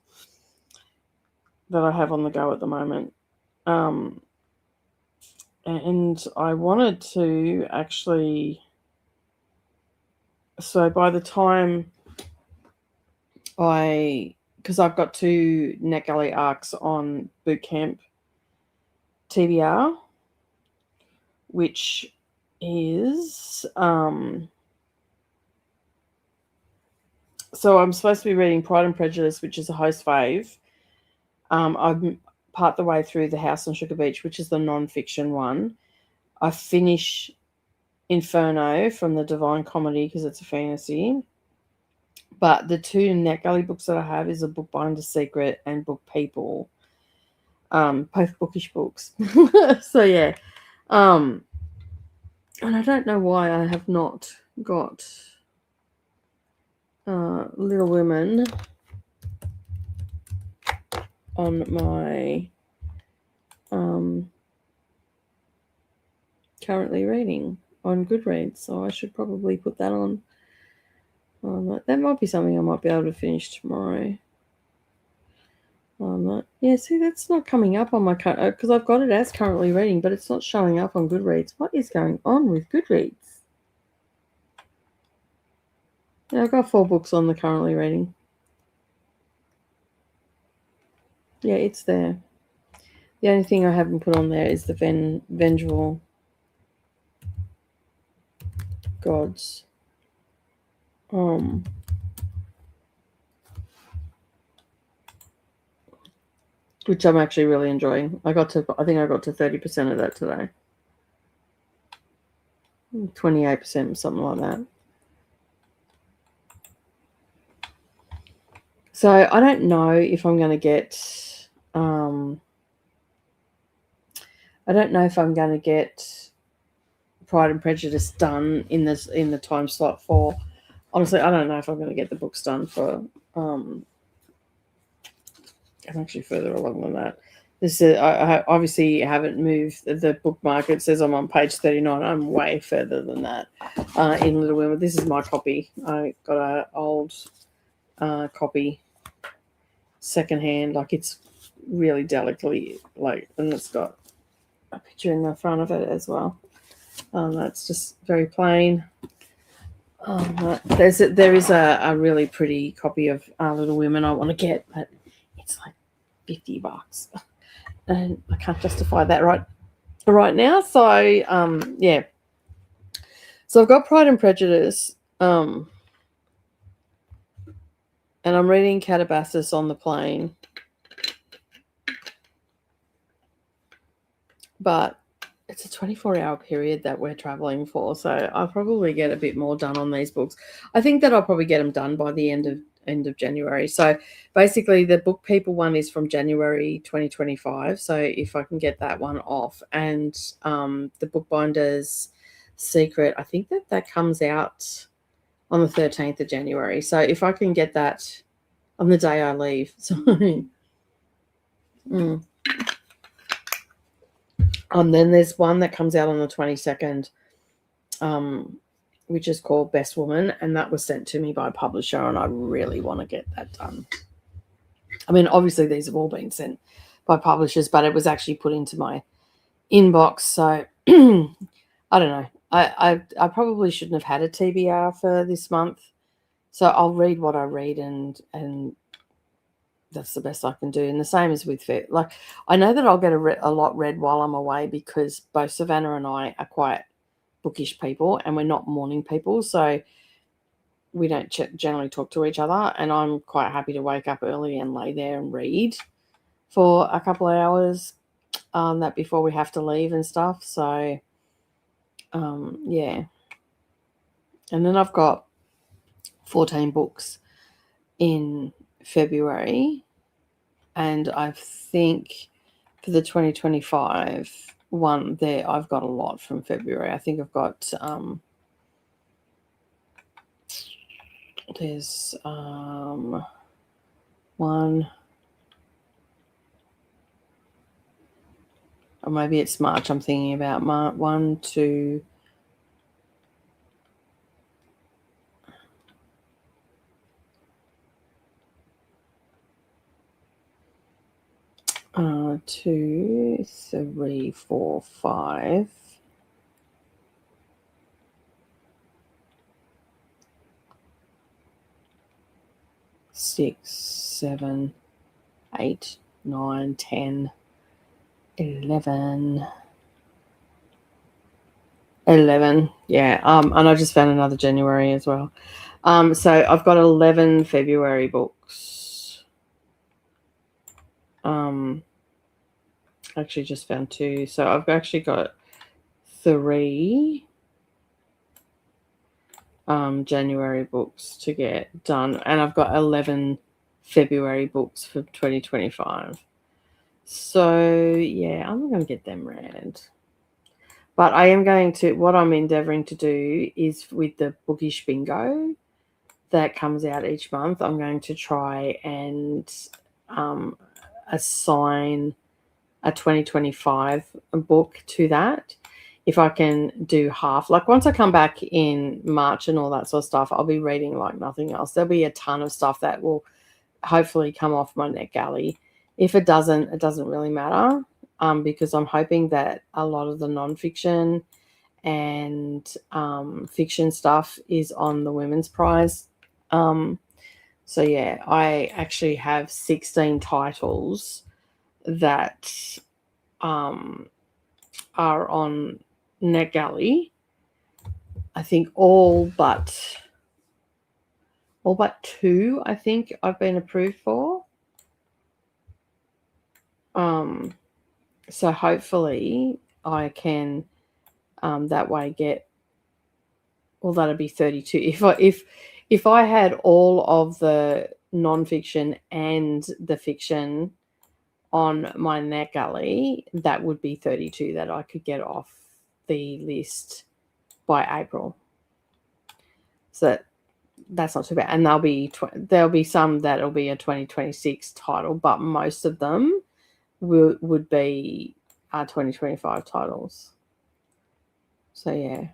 that I have on the go at the moment. And I wanted to actually, so by the time because I've got 2 NetGalley arcs on Bootcamp TBR, which is, so I'm supposed to be reading Pride and Prejudice, which is a host fave. I'm part the way through The House on Sugar Beach, which is the non-fiction one. I finish Inferno from the Divine Comedy because it's a fantasy. But the 2 NetGalley books that I have is a Bookbinder's Secret and Book People. Both bookish books. So yeah. And I don't know why I have not got Little Women on my currently reading on Goodreads, so I should probably put that on. That might be something I might be able to finish tomorrow. Yeah, see, that's not coming up on my because I've got it as currently reading, but it's not showing up on Goodreads. What is going on with Goodreads? Yeah, I've got 4 books on the currently reading. Yeah, it's there. The only thing I haven't put on there is the Vengeful Gods. Which I'm actually really enjoying. I think I got to 30% of that today. 28%, something like that. So I don't know if I'm going to get. I don't know if I'm going to get Pride and Prejudice done in the time slot for. Honestly, I don't know if I'm going to get the books done for. I'm actually further along than that. This is, I obviously haven't moved the bookmark. It says I'm on page 39. I'm way further than that in Little Women. This is my copy. I got an old copy, secondhand. Like, it's really delicately, and it's got a picture in the front of it as well. That's just very plain. There is a really pretty copy of Little Women I want to get, but it's like $50. And I can't justify that right now. So yeah. So I've got Pride and Prejudice, and I'm reading Calabasas on the plane. But it's a 24-hour period that we're traveling for, so I'll probably get a bit more done on these books. I think that I'll probably get them done by the end of January. So basically the Book People one is from January 2025. So if I can get that one off, and the Bookbinder's Secret, I think that comes out on the 13th of January. So if I can get that on the day I leave. So then there's one that comes out on the 22nd which is called Best Woman, and that was sent to me by a publisher, and I really want to get that done. I mean, obviously these have all been sent by publishers, but it was actually put into my inbox, so I don't know. I probably shouldn't have had a TBR for this month, so I'll read what I read, and that's the best I can do. And the same as with Fair. Like, I know that I'll get a lot read while I'm away because both Savannah and I are quite bookish people, and we're not morning people, so we don't generally talk to each other. And I'm quite happy to wake up early and lay there and read for a couple of hours, that before we have to leave and stuff. So, yeah. And then I've got 14 books in February, and I think for the 2025 one there, I've got a lot from February. I think I've got there's one, or maybe it's March. I'm thinking about March. 1, 2, 2, 3, 4, 5. 6, 7, 8, 9, 10, 11. 11, yeah. And I just found another January as well. So I've got 11 February books. Actually just found 2. So I've actually got 3 January books to get done, and I've got 11 February books for 2025. So yeah, I'm not going to get them read. But I am going to, what I'm endeavouring to do is with the bookish bingo that comes out each month, I'm going to try and assign a 2025 book to that. If I can do half, like once I come back in March and all that sort of stuff, I'll be reading like nothing else. There'll be a ton of stuff that will hopefully come off my NetGalley. If it doesn't really matter, because I'm hoping that a lot of the nonfiction and fiction stuff is on the Women's Prize. So yeah, I actually have 16 titles that are on NetGalley. I think all but 2, I think I've been approved for. So hopefully I can that way get, well, that'll be 32. If I had all of the nonfiction and the fiction on my NetGalley, that would be 32 that I could get off the list by April. So that's not too bad. And there'll be some that'll be a 2026 title, but most of them would be 2025 titles. So yeah.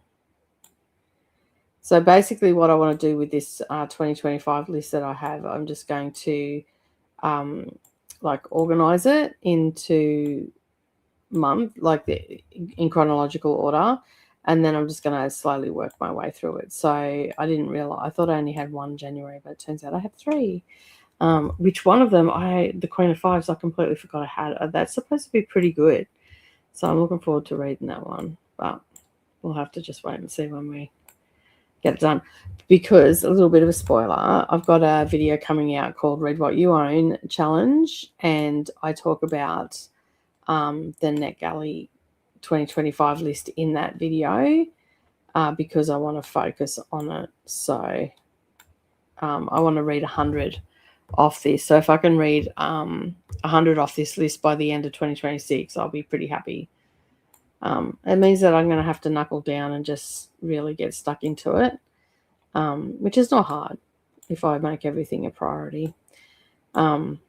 So basically what I want to do with this 2025 list that I have, I'm just going to like organize it into month, like in chronological order, and then I'm just going to slowly work my way through it. So I didn't realize, I thought I only had 1 January, but it turns out I have 3. Which one of them, the Queen of Fives, I completely forgot I had. That's supposed to be pretty good. So I'm looking forward to reading that one, but we'll have to just wait and see when we get it done. Because, a little bit of a spoiler, I've got a video coming out called Read What You Own Challenge, and I talk about the NetGalley 2025 list in that video because I want to focus on it. So I want to read 100 off this. So if I can read 100 off this list by the end of 2026, I'll be pretty happy. It means that I'm going to have to knuckle down and just really get stuck into it, which is not hard if I make everything a priority. And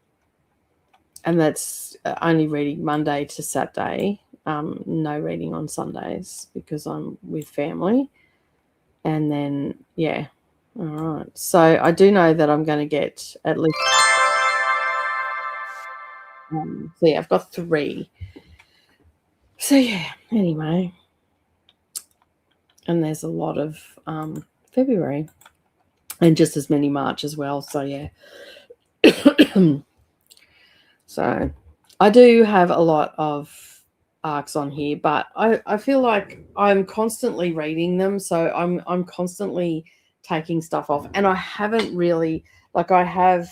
that's only reading Monday to Saturday, no reading on Sundays because I'm with family. And then, yeah. All right. So I do know that I'm going to get at least. So yeah, I've got 3. So yeah. Anyway, and there's a lot of February, and just as many March as well. So yeah. So I do have a lot of arcs on here, but I feel like I'm constantly reading them, so I'm constantly taking stuff off, and I haven't really, like, I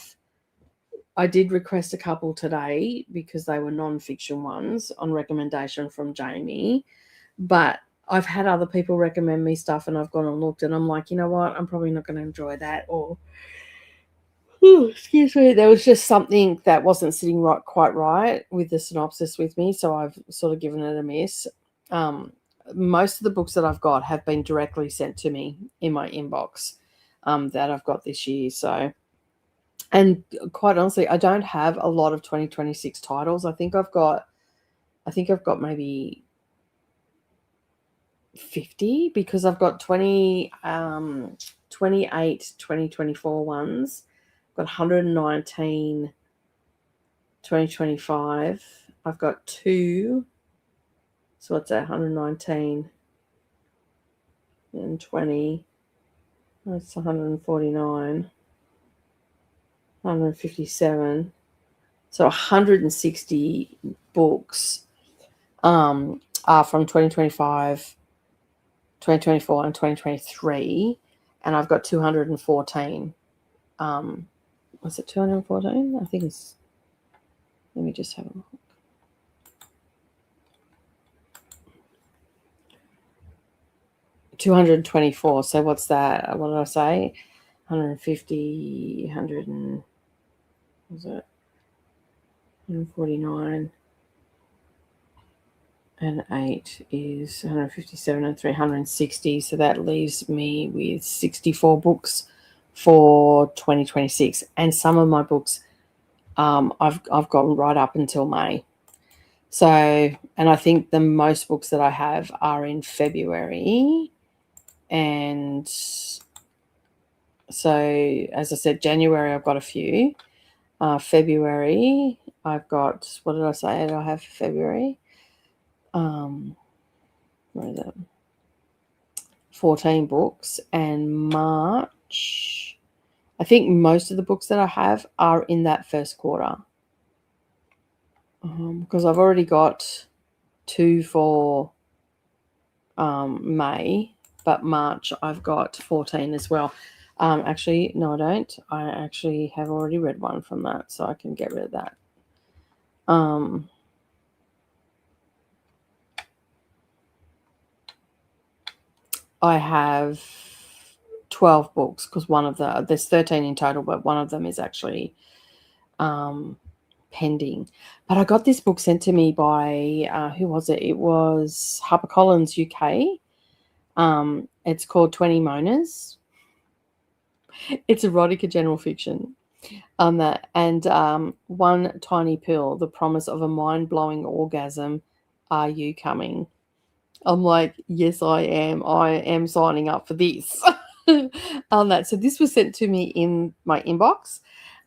did request a couple today because they were non-fiction ones on recommendation from Jamie, but I've had other people recommend me stuff, and I've gone and looked, and I'm like, you know what, I'm probably not going to enjoy that, or excuse me, there was just something that wasn't sitting quite right with the synopsis with me, so I've sort of given it a miss. Most of the books that I've got have been directly sent to me in my inbox that I've got this year. So, and quite honestly, I don't have a lot of 2026 titles. I think I've got maybe 50, because I've got 28 2024 ones. I've got 119 2025. I've got 2. So what's that? 119 and 20. That's 149. 157. So 160 books are from 2025, 2024, and 2023. And I've got 214. Was it 214? I think it's. Let me just have a look. $224. So what's that? What did I say? 150, 100 and was it 149 and 8 is 157 and 360. So that leaves me with 64 books for 2026. And some of my books I've gotten right up until May. So, and I think the most books that I have are in February. And so, as I said, January I've got a few. February I've got, what did I say I have for February? Where is it? 14 books. And March, I think most of the books that I have are in that first quarter. Because I've already got 2 for May, but March I've got 14 as well. Actually, no, I don't. I actually have already read one from that, so I can get rid of that. I have 12 books, because there's 13 in total, but one of them is actually pending. But I got this book sent to me by, who was it? It was HarperCollins UK. It's called 20 Moaners. It's erotica general fiction. One Tiny Pill, the promise of a mind-blowing orgasm. Are you coming? I'm like, yes, I am. I am signing up for this. On that. So this was sent to me in my inbox.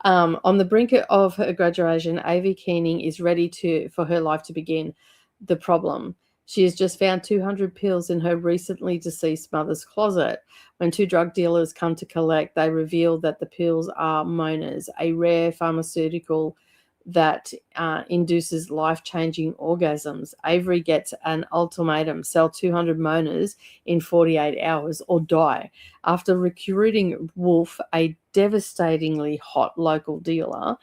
On the brink of her graduation, Avi Keening is ready for her life to begin. The problem: she has just found 200 pills in her recently deceased mother's closet. When 2 drug dealers come to collect, they reveal that the pills are Monas, a rare pharmaceutical that induces life-changing orgasms. Avery gets an ultimatum: sell 200 Monas in 48 hours or die. After recruiting Wolf, a devastatingly hot local dealer,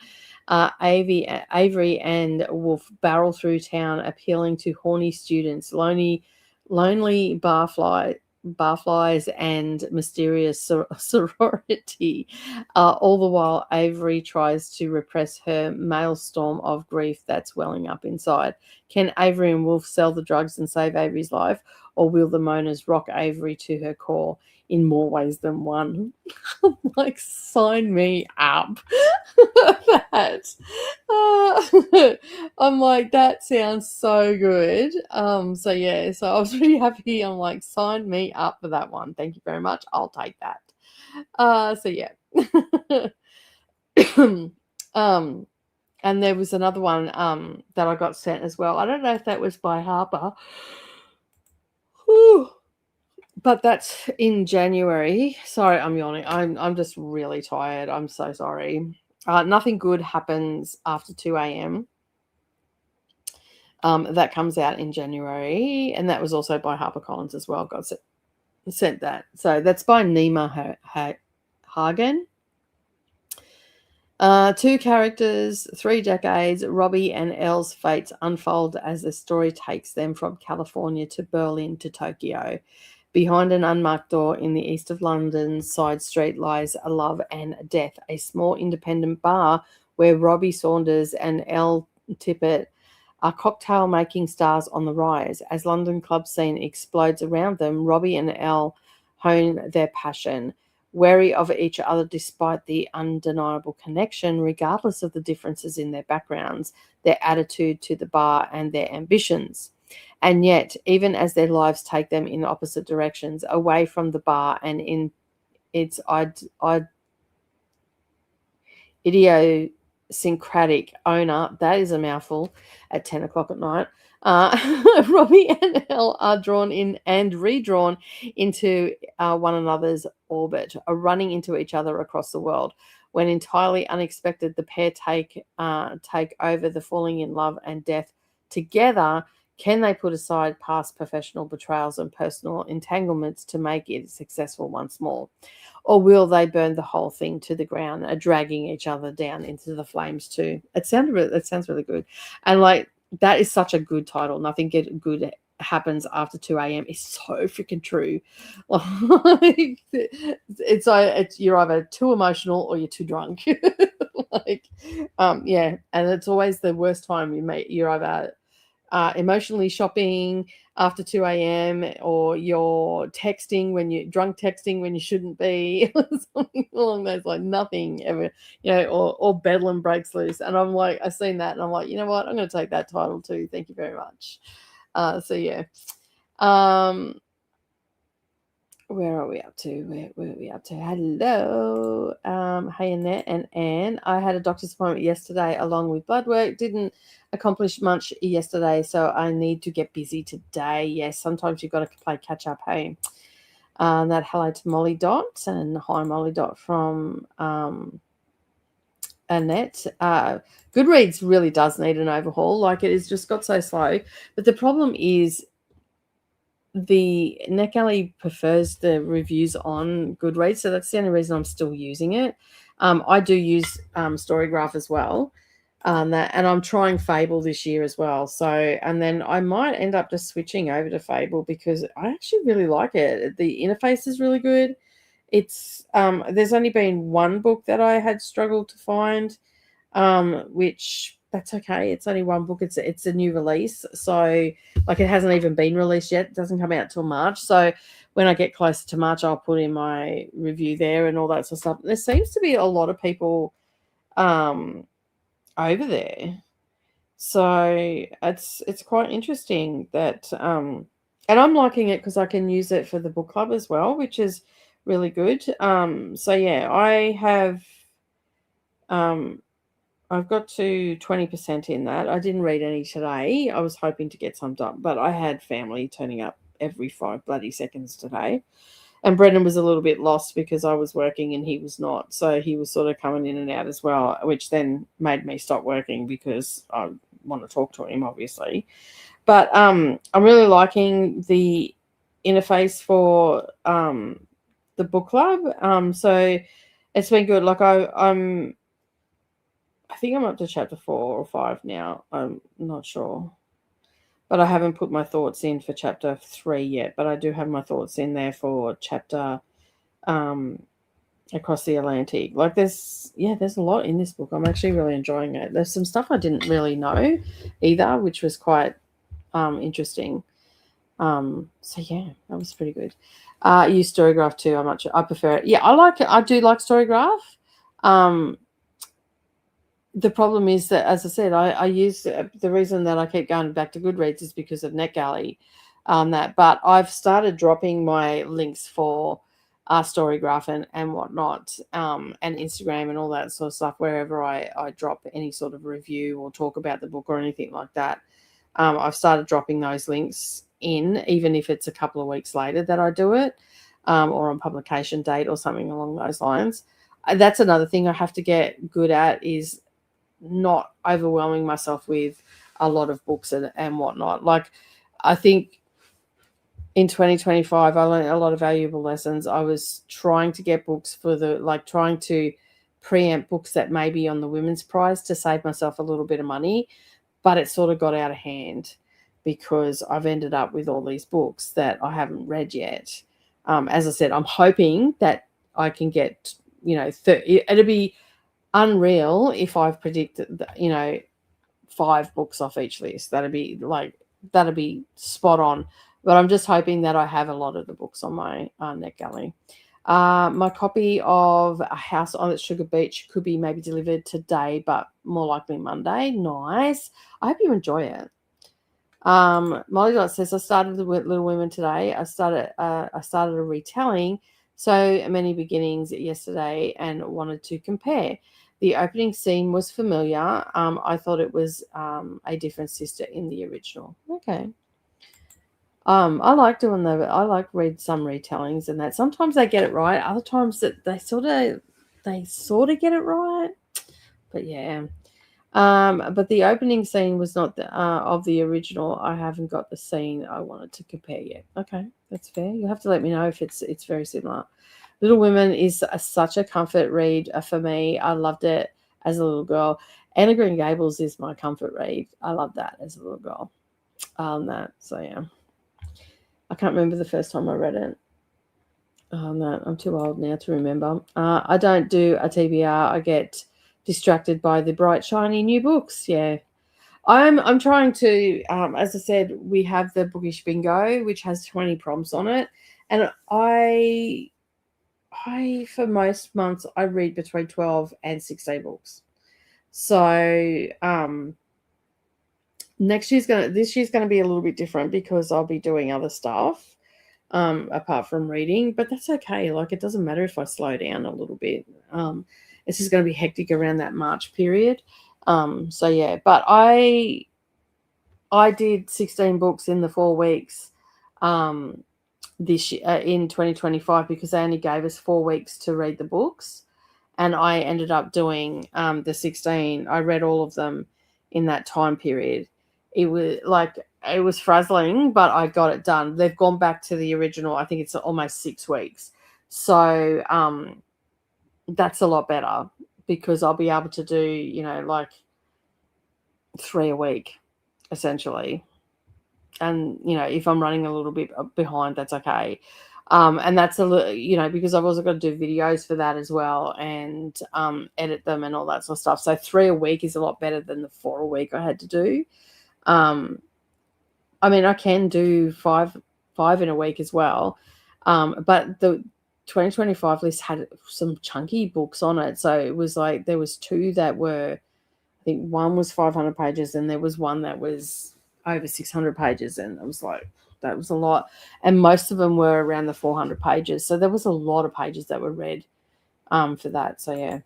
Avery and Wolf barrel through town, appealing to horny students, lonely barflies, and mysterious sorority. All the while, Avery tries to repress her maelstrom of grief that's welling up inside. Can Avery and Wolf sell the drugs and save Avery's life, or will the Monas rock Avery to her core? in more ways than one. I'm like, sign me up. That. I'm like, that sounds so good. So yeah, so I was really happy. I'm like, sign me up for that one. Thank you very much. I'll take that. So yeah. And there was another one that I got sent as well. I don't know if that was by Harper. Whew. But that's in January. Sorry, I'm yawning. I'm just really tired. I'm so sorry. Nothing good happens after 2 a.m. That comes out in January, and that was also by HarperCollins as well. God sent that. So that's by Nima Hagen. 2 characters, 3 decades. Robbie and Elle's fates unfold as the story takes them from California to Berlin to Tokyo. Behind an unmarked door in the east of London's side street lies a love and death, a small independent bar where Robbie Saunders and Elle Tippett are cocktail-making stars on the rise. As London club scene explodes around them, Robbie and Elle hone their passion, wary of each other despite the undeniable connection, regardless of the differences in their backgrounds, their attitude to the bar, and their ambitions. And yet, even as their lives take them in opposite directions, away from the bar and in its idiosyncratic owner, that is a mouthful, at 10 o'clock at night, Robbie and Elle are drawn in and redrawn into one another's orbit, running into each other across the world. When entirely unexpected, the pair take over the falling in love and death together. Can they put aside past professional betrayals and personal entanglements to make it successful once more? Or will they burn the whole thing to the ground, dragging each other down into the flames too? It sounds really good. And like, that is such a good title. Nothing good happens after 2 a.m. It's so freaking true. Like, it's you're either too emotional or you're too drunk. Yeah, and it's always the worst time you're either emotionally shopping after 2 a.m. or you're drunk texting when you shouldn't be, something along those lines. Nothing ever, or bedlam breaks loose. And I'm like, I've seen that and I'm like, you know what? I'm going to take that title too. Thank you very much. So yeah. Where are we up to? Where are we up to? Hello. Hey, Annette and Anne. I had a doctor's appointment yesterday along with blood work. Didn't accomplish much yesterday, so I need to get busy today. Yes, sometimes you've got to play catch up, hey. That hello to Molly Dot, and hi Molly Dot from Annette. Goodreads really does need an overhaul. Like, it has just got so slow. But the problem is, the NetGalley prefers the reviews on Goodreads, so that's the only reason I'm still using it. I do use Storygraph as well, and I'm trying Fable this year as well. So, and then I might end up just switching over to Fable because I actually really like it. The interface is really good. It's there's only been one book that I had struggled to find, which that's okay. It's only one book. It's a new release, so like, it hasn't even been released yet. It doesn't come out till March. So when I get closer to March, I'll put in my review there and all that sort of stuff. There seems to be a lot of people over there, so it's quite interesting that and I'm liking it because I can use it for the book club as well, which is really good. So yeah, I have I've got to 20% in that. I didn't read any today. I was hoping to get some done, but I had family turning up every 5 bloody seconds today. And Brendan was a little bit lost because I was working and he was not. So he was sort of coming in and out as well, which then made me stop working because I want to talk to him, obviously. But I'm really liking the interface for the book club. So it's been good. Like, I think I'm up to chapter 4 or 5 now. I'm not sure. But I haven't put my thoughts in for chapter 3 yet. But I do have my thoughts in there for chapter Across the Atlantic. Like, there's a lot in this book. I'm actually really enjoying it. There's some stuff I didn't really know either, which was quite interesting. So yeah, that was pretty good. I use Storygraph too. I prefer it. Yeah, I do like Storygraph. The problem is that, as I said, I use the reason that I keep going back to Goodreads is because of NetGalley. But I've started dropping my links for Storygraph and whatnot, and Instagram and all that sort of stuff wherever I drop any sort of review or talk about the book or anything like that. I've started dropping those links in, even if it's a couple of weeks later that I do it, or on publication date or something along those lines. That's another thing I have to get good at, is not overwhelming myself with a lot of books and whatnot. Like, I think in 2025, I learned a lot of valuable lessons. I was trying to get books trying to preempt books that may be on the women's prize to save myself a little bit of money, but it sort of got out of hand because I've ended up with all these books that I haven't read yet. As I said, I'm hoping that I can get, it'll be unreal if I've predicted, 5 books off each list. That'd be spot on. But I'm just hoping that I have a lot of the books on my NetGalley. My copy of A House on Its Sugar Beach could be maybe delivered today, but more likely Monday. Nice. I hope you enjoy it. Molly Dot says, I started the Little Women today. I started a retelling, so many beginnings yesterday, and wanted to compare. The opening scene was familiar. I thought it was a different sister in the original. Okay. I like read some retellings and that. Sometimes they get it right. Other times that they sort of get it right. But yeah. But the opening scene was not of the original. I haven't got the scene I wanted to compare yet. Okay, that's fair. You'll have to let me know if it's very similar. Little Women is such a comfort read for me. I loved it as a little girl. Anne of Green Gables is my comfort read. I loved that as a little girl. So yeah. I can't remember the first time I read it. No, I'm too old now to remember. I don't do a TBR. I get distracted by the bright, shiny new books. Yeah. I'm trying to, as I said, we have the Bookish Bingo, which has 20 prompts on it. And I for most months, I read between 12 and 16 books. So this year's gonna be a little bit different because I'll be doing other stuff apart from reading, but that's okay. Like, it doesn't matter if I slow down a little bit. It's just going to be hectic around that March period. So yeah, but I did 16 books in the 4 weeks this year, in 2025, because they only gave us 4 weeks to read the books, and I ended up doing the 16. I read all of them in that time period. It was frazzling, but I got it done. They've gone back to the original. I think it's almost 6 weeks. So that's a lot better, because I'll be able to do, 3 a week, essentially. And, if I'm running a little bit behind, that's okay. And that's a little, because I've also got to do videos for that as well, and edit them and all that sort of stuff. So 3 a week is a lot better than the 4 a week I had to do. I mean, I can do five in a week as well. But the 2025 list had some chunky books on it. So it was like, there was 2 that were, I think one was 500 pages, and there was one that was over 600 pages. And it was like, that was a lot. And most of them were around the 400 pages. So there was a lot of pages that were read for that. So yeah.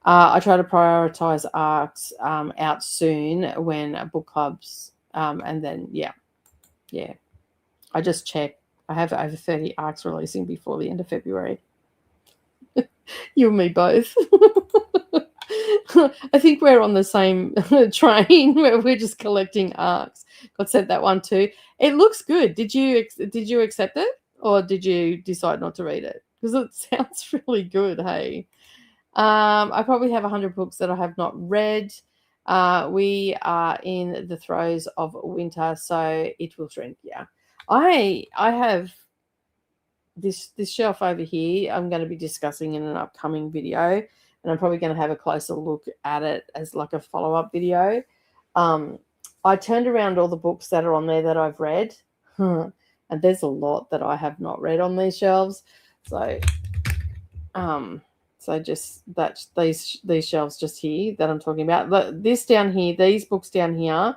I try to prioritize arcs out soon when book clubs, and then, yeah. I just check. I have over 30 arcs releasing before the end of February. You and me both. I think we're on the same train where we're just collecting arcs. God sent that one too. It looks good. Did you accept it, or did you decide not to read it? Because it sounds really good. Hey. I probably have 100 books that I have not read. We are in the throes of winter, so it will shrink. Yeah, I have this shelf over here. I'm going to be discussing in an upcoming video, and I'm probably going to have a closer look at it as like a follow-up video. I turned around all the books that are on there that I've read. And there's a lot that I have not read on these shelves. So just that's these shelves just here that I'm talking about. This down here, these books down here,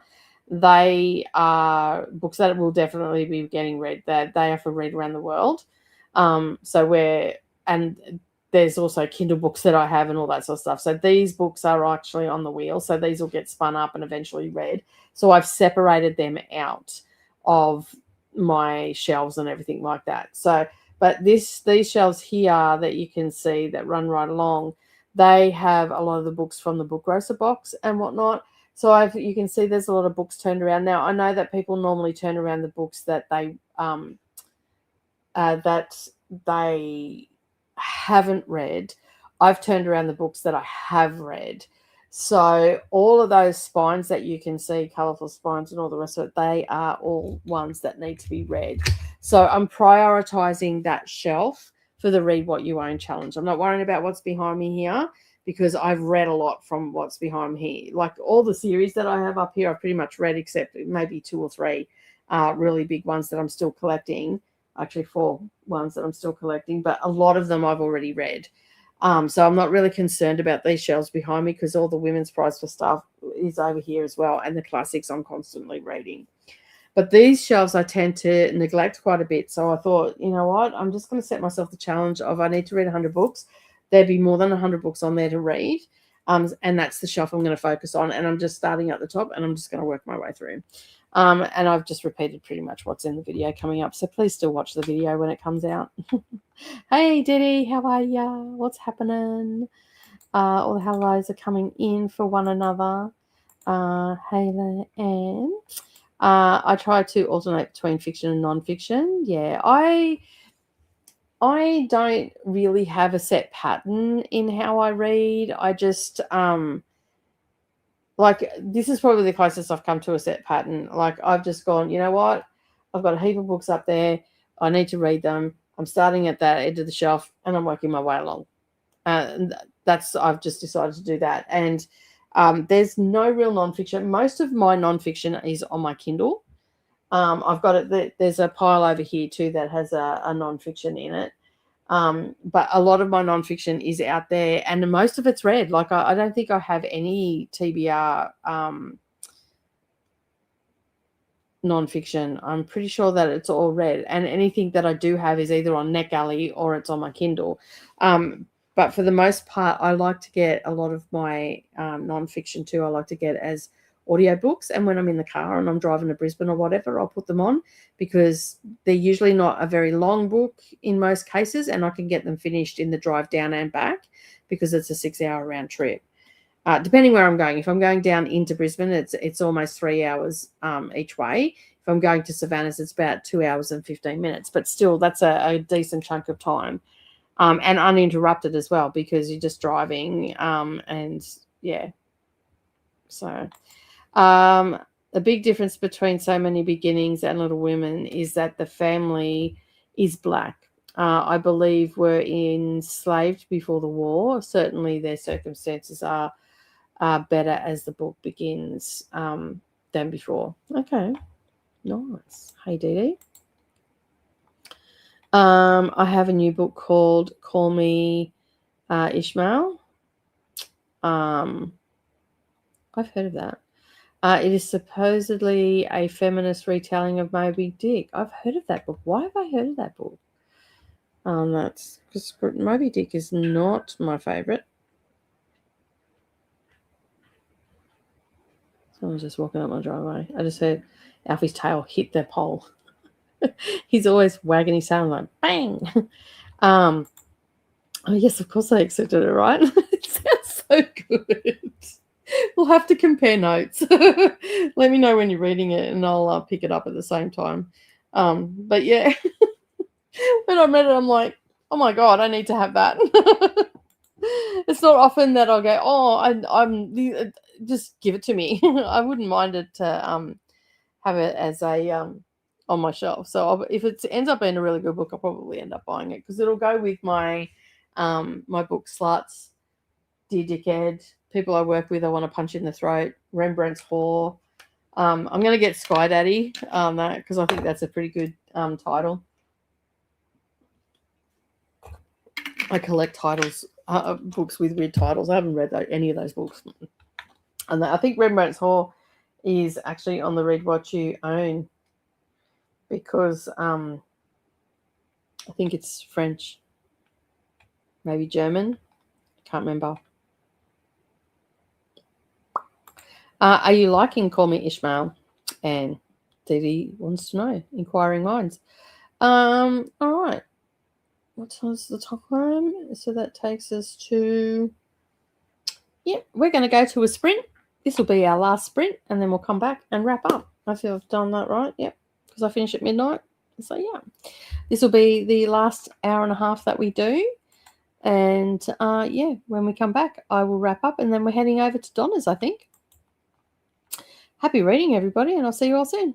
they are books that will definitely be getting read. That they are for read around the world. And there's also Kindle books that I have and all that sort of stuff. So these books are actually on the wheel. So these will get spun up and eventually read. So I've separated them out of my shelves and everything like that. So, but these shelves here that you can see that run right along, they have a lot of the books from the book grocer box and whatnot. So you can see there's a lot of books turned around. Now I know that people normally turn around the books that they haven't read. I've turned around the books that I have read. So all of those spines that you can see, colourful spines and all the rest of it, they are all ones that need to be read. So I'm prioritising that shelf for the Read What You Own challenge. I'm not worrying about what's behind me here because I've read a lot from what's behind me. Like all the series that I have up here, I've pretty much read except maybe 2 or 3 really big ones that I'm still collecting. Actually 4 ones that I'm still collecting, but a lot of them I've already read. So I'm not really concerned about these shelves behind me because all the women's prize for stuff is over here as well, and the classics I'm constantly reading. But these shelves I tend to neglect quite a bit. So I thought, you know what, I'm just going to set myself the challenge of I need to read 100 books. There'd be more than 100 books on there to read. And that's the shelf I'm going to focus on. And I'm just starting at the top and I'm just going to work my way through. And I've just repeated pretty much what's in the video coming up. So please still watch the video when it comes out. Hey, Didi, how are ya? What's happening? All the hellos are coming in for one another. Hayla and I try to alternate between fiction and non-fiction. Yeah, I don't really have a set pattern in how I read. I just like this is probably the closest I've come to a set pattern. Like I've just gone, you know what? I've got a heap of books up there. I need to read them. I'm starting at that edge of the shelf and I'm working my way along. I've just decided to do that. And there's no real nonfiction. Most of my nonfiction is on my Kindle. I've got it. There's a pile over here too that has a nonfiction in it. But a lot of my nonfiction is out there and most of it's read. Like I don't think I have any TBR nonfiction. I'm pretty sure that it's all read, and anything that I do have is either on NetGalley or it's on my Kindle. But for the most part, I like to get a lot of my nonfiction too. I like to get as audiobooks, and when I'm in the car and I'm driving to Brisbane or whatever, I'll put them on because they're usually not a very long book in most cases, and I can get them finished in the drive down and back because it's a 6-hour round trip. Depending where I'm going. If I'm going down into Brisbane, it's almost 3 hours each way. If I'm going to Savannah's, it's about 2 hours and 15 minutes. But still, that's a decent chunk of time. And uninterrupted as well because you're just driving. And, yeah. So, the big difference between So Many Beginnings and Little Women is that the family is black. I believe were enslaved before the war. Certainly their circumstances are better as the book begins than before. Okay, nice. Hey, Didi. I have a new book called Call Me Ishmael. I've heard of that. It is supposedly a feminist retelling of Moby Dick. I've heard of that book. Why have I heard of that book? That's because Moby Dick is not my favorite. Someone's just walking up my driveway. I just heard Alfie's tail hit the pole. He's always wagging his tail like bang. Oh yes, of course I accepted it, right? It sounds so good. We'll have to compare notes. Let me know when you're reading it and I'll pick it up at the same time. But yeah, when I read it, I'm like, oh my God, I need to have that. It's not often that I'll go, oh, I'm just give it to me. I wouldn't mind it to have it as a on my shelf. So if it ends up being a really good book, I'll probably end up buying it because it'll go with my my book Sluts, Dear Dickhead, People I Work With I Want to Punch in the Throat, Rembrandt's Whore, I'm going to get Sky Daddy because I think that's a pretty good title. I collect titles, books with weird titles. I haven't read any of those books. And I think Rembrandt's Hall is actually on the Read What You Own because I think it's French, maybe German. Can't remember. Are you liking Call Me Ishmael? And Didi wants to know. Inquiring minds. All right. What time's the time? So that takes us to. Yeah, we're going to go to a sprint. This will be our last sprint, and then we'll come back and wrap up. I feel I've done that right. Yep, because I finish at midnight. So yeah, this will be the last hour and a half that we do. And yeah, when we come back, I will wrap up, and then we're heading over to Donna's, I think. Happy reading, everybody, and I'll see you all soon.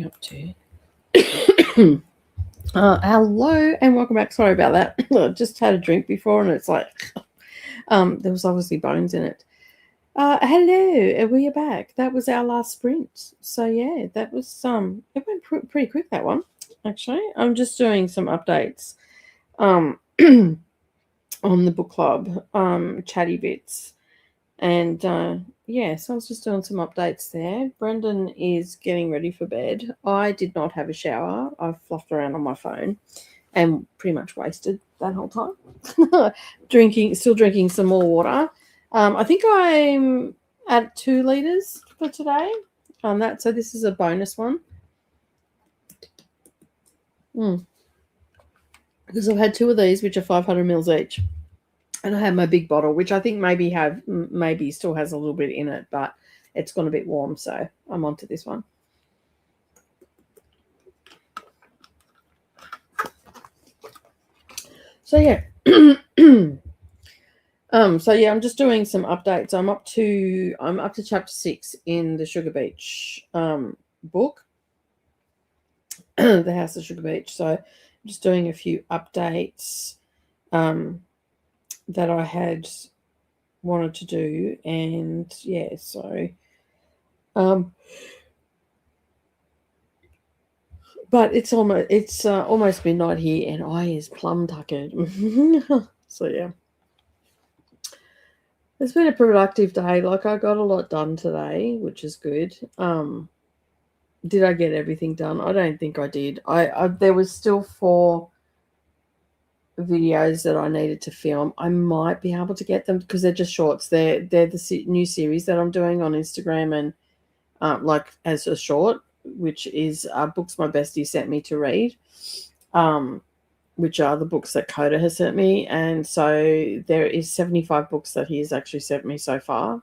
we up to? Hello and welcome back. Sorry about that. I just had a drink before and it's like there was obviously bones in it. Hello, we are back. That was our last sprint. So yeah, that was it went pretty quick, that one. Actually, I'm just doing some updates on the book club chatty bits, and yeah, so I was just doing some updates there. Brendan is getting ready for bed. I did not have a shower. I fluffed around on my phone and pretty much wasted that whole time. Still drinking some more water. I think I'm at 2 liters for today. So this is a bonus one. Because I've had 2 of these, which are 500 mils each. And I have my big bottle, which I think maybe still has a little bit in it, but it's gone a bit warm, so I'm onto this one. So yeah. So yeah, I'm just doing some updates. I'm up to chapter 6 in the Sugar Beach book. The House of Sugar Beach. So I'm just doing a few updates that I had wanted to do, and yeah, so but it's almost midnight here and I is plum tuckered. So yeah, it's been a productive day. Like, I got a lot done today, which is good. Did I get everything done? I don't think I did. There was still 4 videos that I needed to film. I might be able to get them because they're just shorts. They're the new series that I'm doing on Instagram, and like as a short, which is books my bestie sent me to read, which are the books that Coda has sent me. And so there is 75 books that he has actually sent me so far.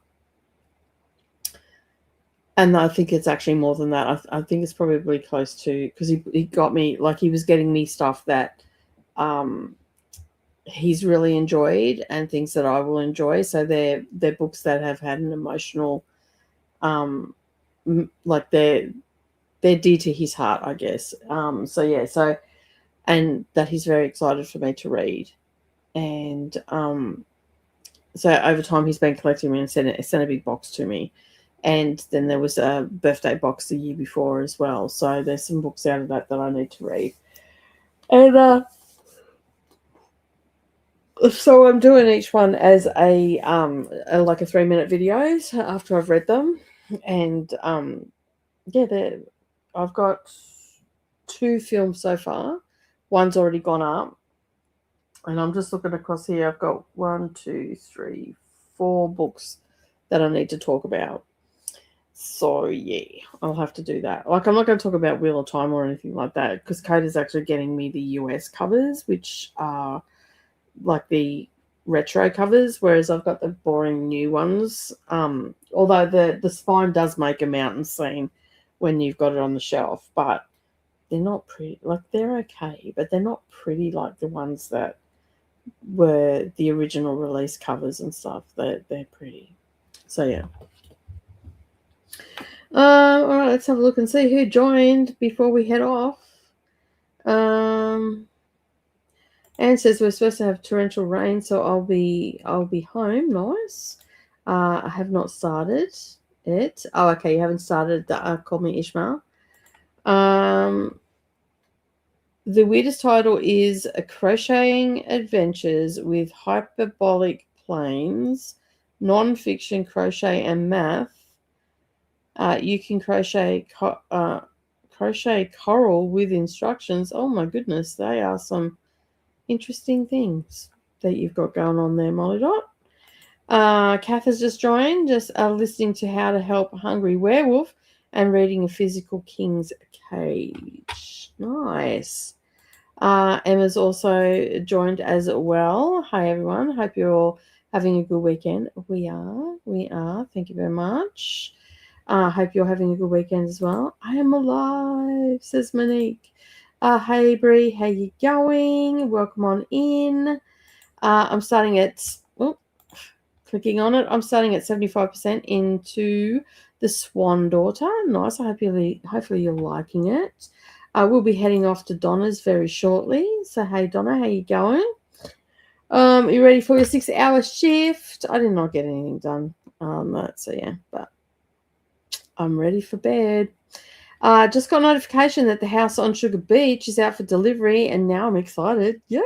And I think it's actually more than that. I think it's probably close to, because he got me, like, he was getting me stuff that he's really enjoyed and things that I will enjoy. So they're books that have had an emotional, like they're dear to his heart, I guess. So yeah, and that he's very excited for me to read. And so over time he's been collecting me and sent a big box to me. And then there was a birthday box the year before as well. So there's some books out of that I need to read. And so I'm doing each one as a 3-minute videos after I've read them. And yeah, I've got 2 films so far. One's already gone up. And I'm just looking across here. I've got 1, 2, 3, 4 books that I need to talk about. So yeah, I'll have to do that. Like, I'm not going to talk about Wheel of Time or anything like that, because Coda's actually getting me the US covers, which are like the retro covers, whereas I've got the boring new ones. Although the spine does make a mountain scene when you've got it on the shelf, but they're not pretty. Like, they're okay, but they're not pretty like the ones that were the original release covers and stuff. They're pretty. So yeah. All right, let's have a look and see who joined before we head off. Anne says we're supposed to have torrential rain, so I'll be home. Nice. I have not started it. Oh, okay, you haven't started Call Me Ishmael. The weirdest title is Crocheting Adventures with Hyperbolic Planes, Non-Fiction Crochet and Math. You can crochet coral with instructions. Oh my goodness, they are some interesting things that you've got going on there, Molly Dot. Kath has just joined, just listening to How to Help a Hungry Werewolf and reading A Physical King's Cage. Nice. Emma's also joined as well. Hi everyone, hope you're all having a good weekend. We are. Thank you very much. Hope you're having a good weekend as well. I am alive, says Monique. Hey Bree, how you going? Welcome on in. I'm starting at clicking on it. I'm starting at 75% into The Swan Daughter. Nice. Hopefully you're liking it. We'll be heading off to Donna's very shortly. So, hey, Donna, how you going? Are you ready for your 6-hour shift? I did not get anything done. So, yeah, but I'm ready for bed. Just got notification that the house on Sugar Beach is out for delivery, and now I'm excited. Yay!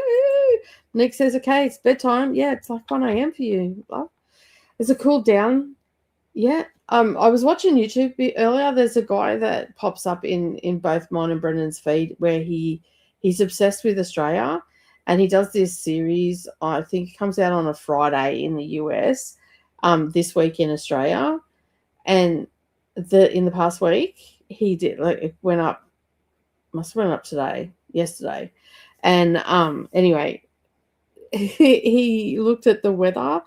Nick says, okay, it's bedtime. Yeah, it's like 1 a.m. for you. It's a cool down. Yeah. I was watching YouTube earlier. There's a guy that pops up in both mine and Brendan's feed where he's obsessed with Australia, and he does this series. I think it comes out on a Friday in the US, this week in Australia, and in the past week he did, like, it went up, must have went up yesterday, and anyway, he looked at the weather.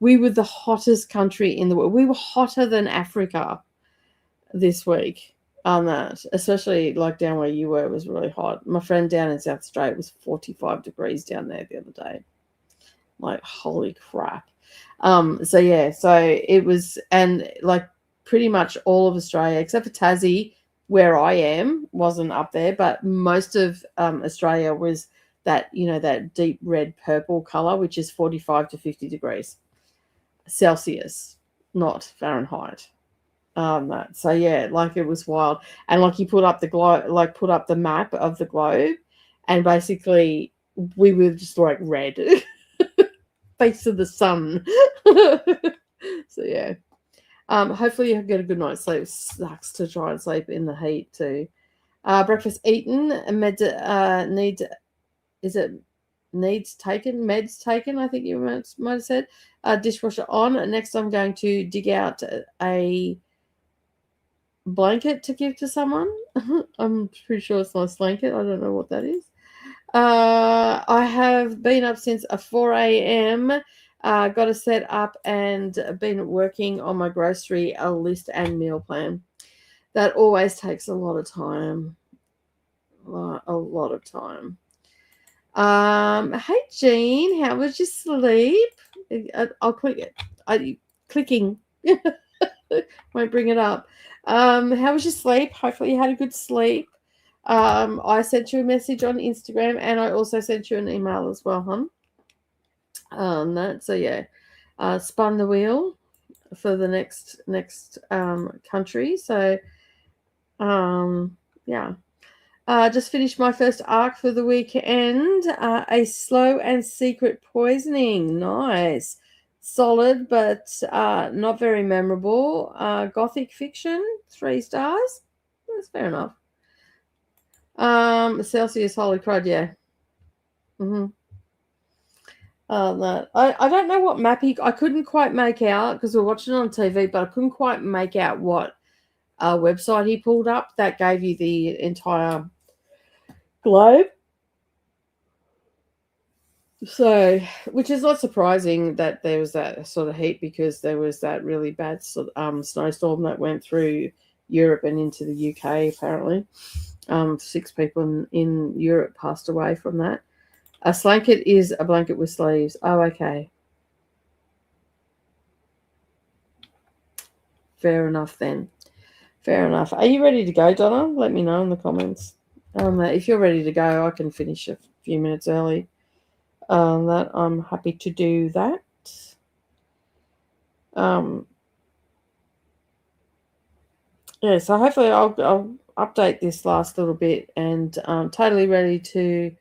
We were the hottest country in the world. We were hotter than Africa this week on that, especially like down where you were. It was really hot. My friend down in South Australia, it was 45 degrees down there the other day. Like, holy crap. So yeah, so it was, and like pretty much all of Australia, except for Tassie, where I am, wasn't up there, but most of Australia was that, that deep red purple color, which is 45 to 50 degrees Celsius, not Fahrenheit. So yeah, like, it was wild. And like, he put up the map of the globe, and basically we were just like red. Face of the sun. So yeah. Hopefully you get a good night's sleep. Sucks to try and sleep in the heat too. Breakfast eaten. Meds taken, I think you might have said. Dishwasher on. Next, I'm going to dig out a blanket to give to someone. I'm pretty sure it's not a blanket. I don't know what that is. I have been up since 4 a.m. Got to set up and been working on my grocery list and meal plan. That always takes a lot of time. A lot of time. Hey Jean, how was your sleep? I'll click it. Clicking. Won't bring it up. How was your sleep? Hopefully you had a good sleep. I sent you a message on Instagram, and I also sent you an email as well, hon. So yeah, spun the wheel for the next country. So yeah. Just finished my first arc for the weekend. A slow and secret poisoning. Nice. Solid, but not very memorable. Gothic fiction, 3 stars. That's fair enough. Celsius, holy crud, yeah. No. I don't know what map I couldn't quite make out because we're watching it on TV, but I couldn't quite make out what website he pulled up that gave you the entire globe. So, which is not surprising that there was that sort of heat, because there was that really bad snowstorm that went through Europe and into the UK, apparently. 6 people in Europe passed away from that. A slanket is a blanket with sleeves. Oh, okay. Fair enough then. Fair enough. Are you ready to go, Donna? Let me know in the comments. If you're ready to go, I can finish a few minutes early. That I'm happy to do that. Yeah, so hopefully I'll update this last little bit, and I'm totally ready to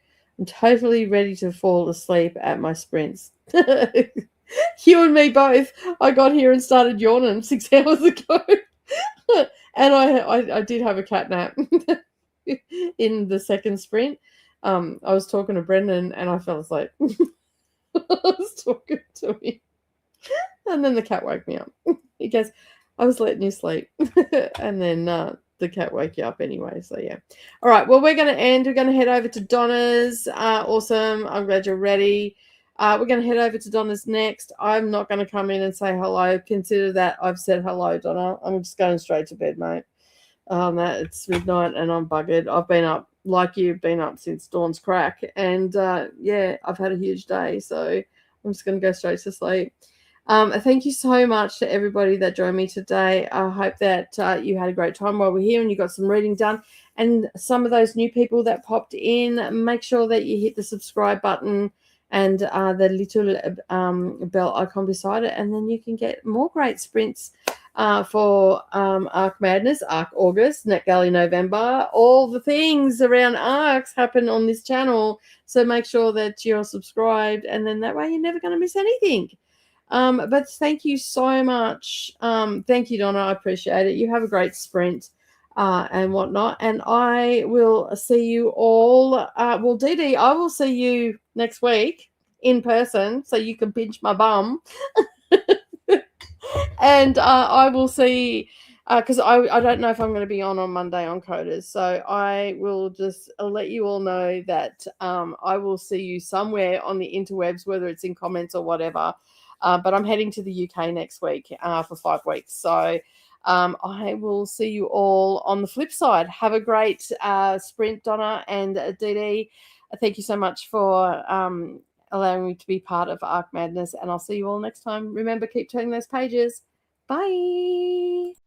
fall asleep at my sprints. You and me both. I got here and started yawning 6 hours ago. And I did have a cat nap in the second sprint. I was talking to Brendan and I fell asleep. I was talking to him. And then the cat woke me up. He goes, I was letting you sleep. And then the cat woke you up anyway. So, yeah. All right. Well, we're going to end. We're going to head over to Donna's. Awesome. I'm glad you're ready. We're going to head over to Donna's next. I'm not going to come in and say hello. Consider that I've said hello, Donna. I'm just going straight to bed, mate. It's midnight and I'm buggered. I've been up, like you've been up since dawn's crack. And, yeah, I've had a huge day. So I'm just going to go straight to sleep. Thank you so much to everybody that joined me today. I hope that you had a great time while we're here and you got some reading done. And some of those new people that popped in, make sure that you hit the subscribe button and the little bell icon beside it, and then you can get more great sprints for Arc Madness, Arc August, NetGalley November. All the things around ARCs happen on this channel, so make sure that you're subscribed, and then that way you're never going to miss anything. But thank you so much. Thank you, Donna. I appreciate it. You have a great sprint and whatnot. And I will see you all. Well, Didi, I will see you next week in person so you can pinch my bum. And I will see, because I don't know if I'm going to be on Monday on Coders. So I will just let you all know that I will see you somewhere on the interwebs, whether it's in comments or whatever. But I'm heading to the UK next week for 5 weeks. So I will see you all on the flip side. Have a great sprint, Donna and Didi. Thank you so much for allowing me to be part of Arc Madness, and I'll see you all next time. Remember, keep turning those pages. Bye.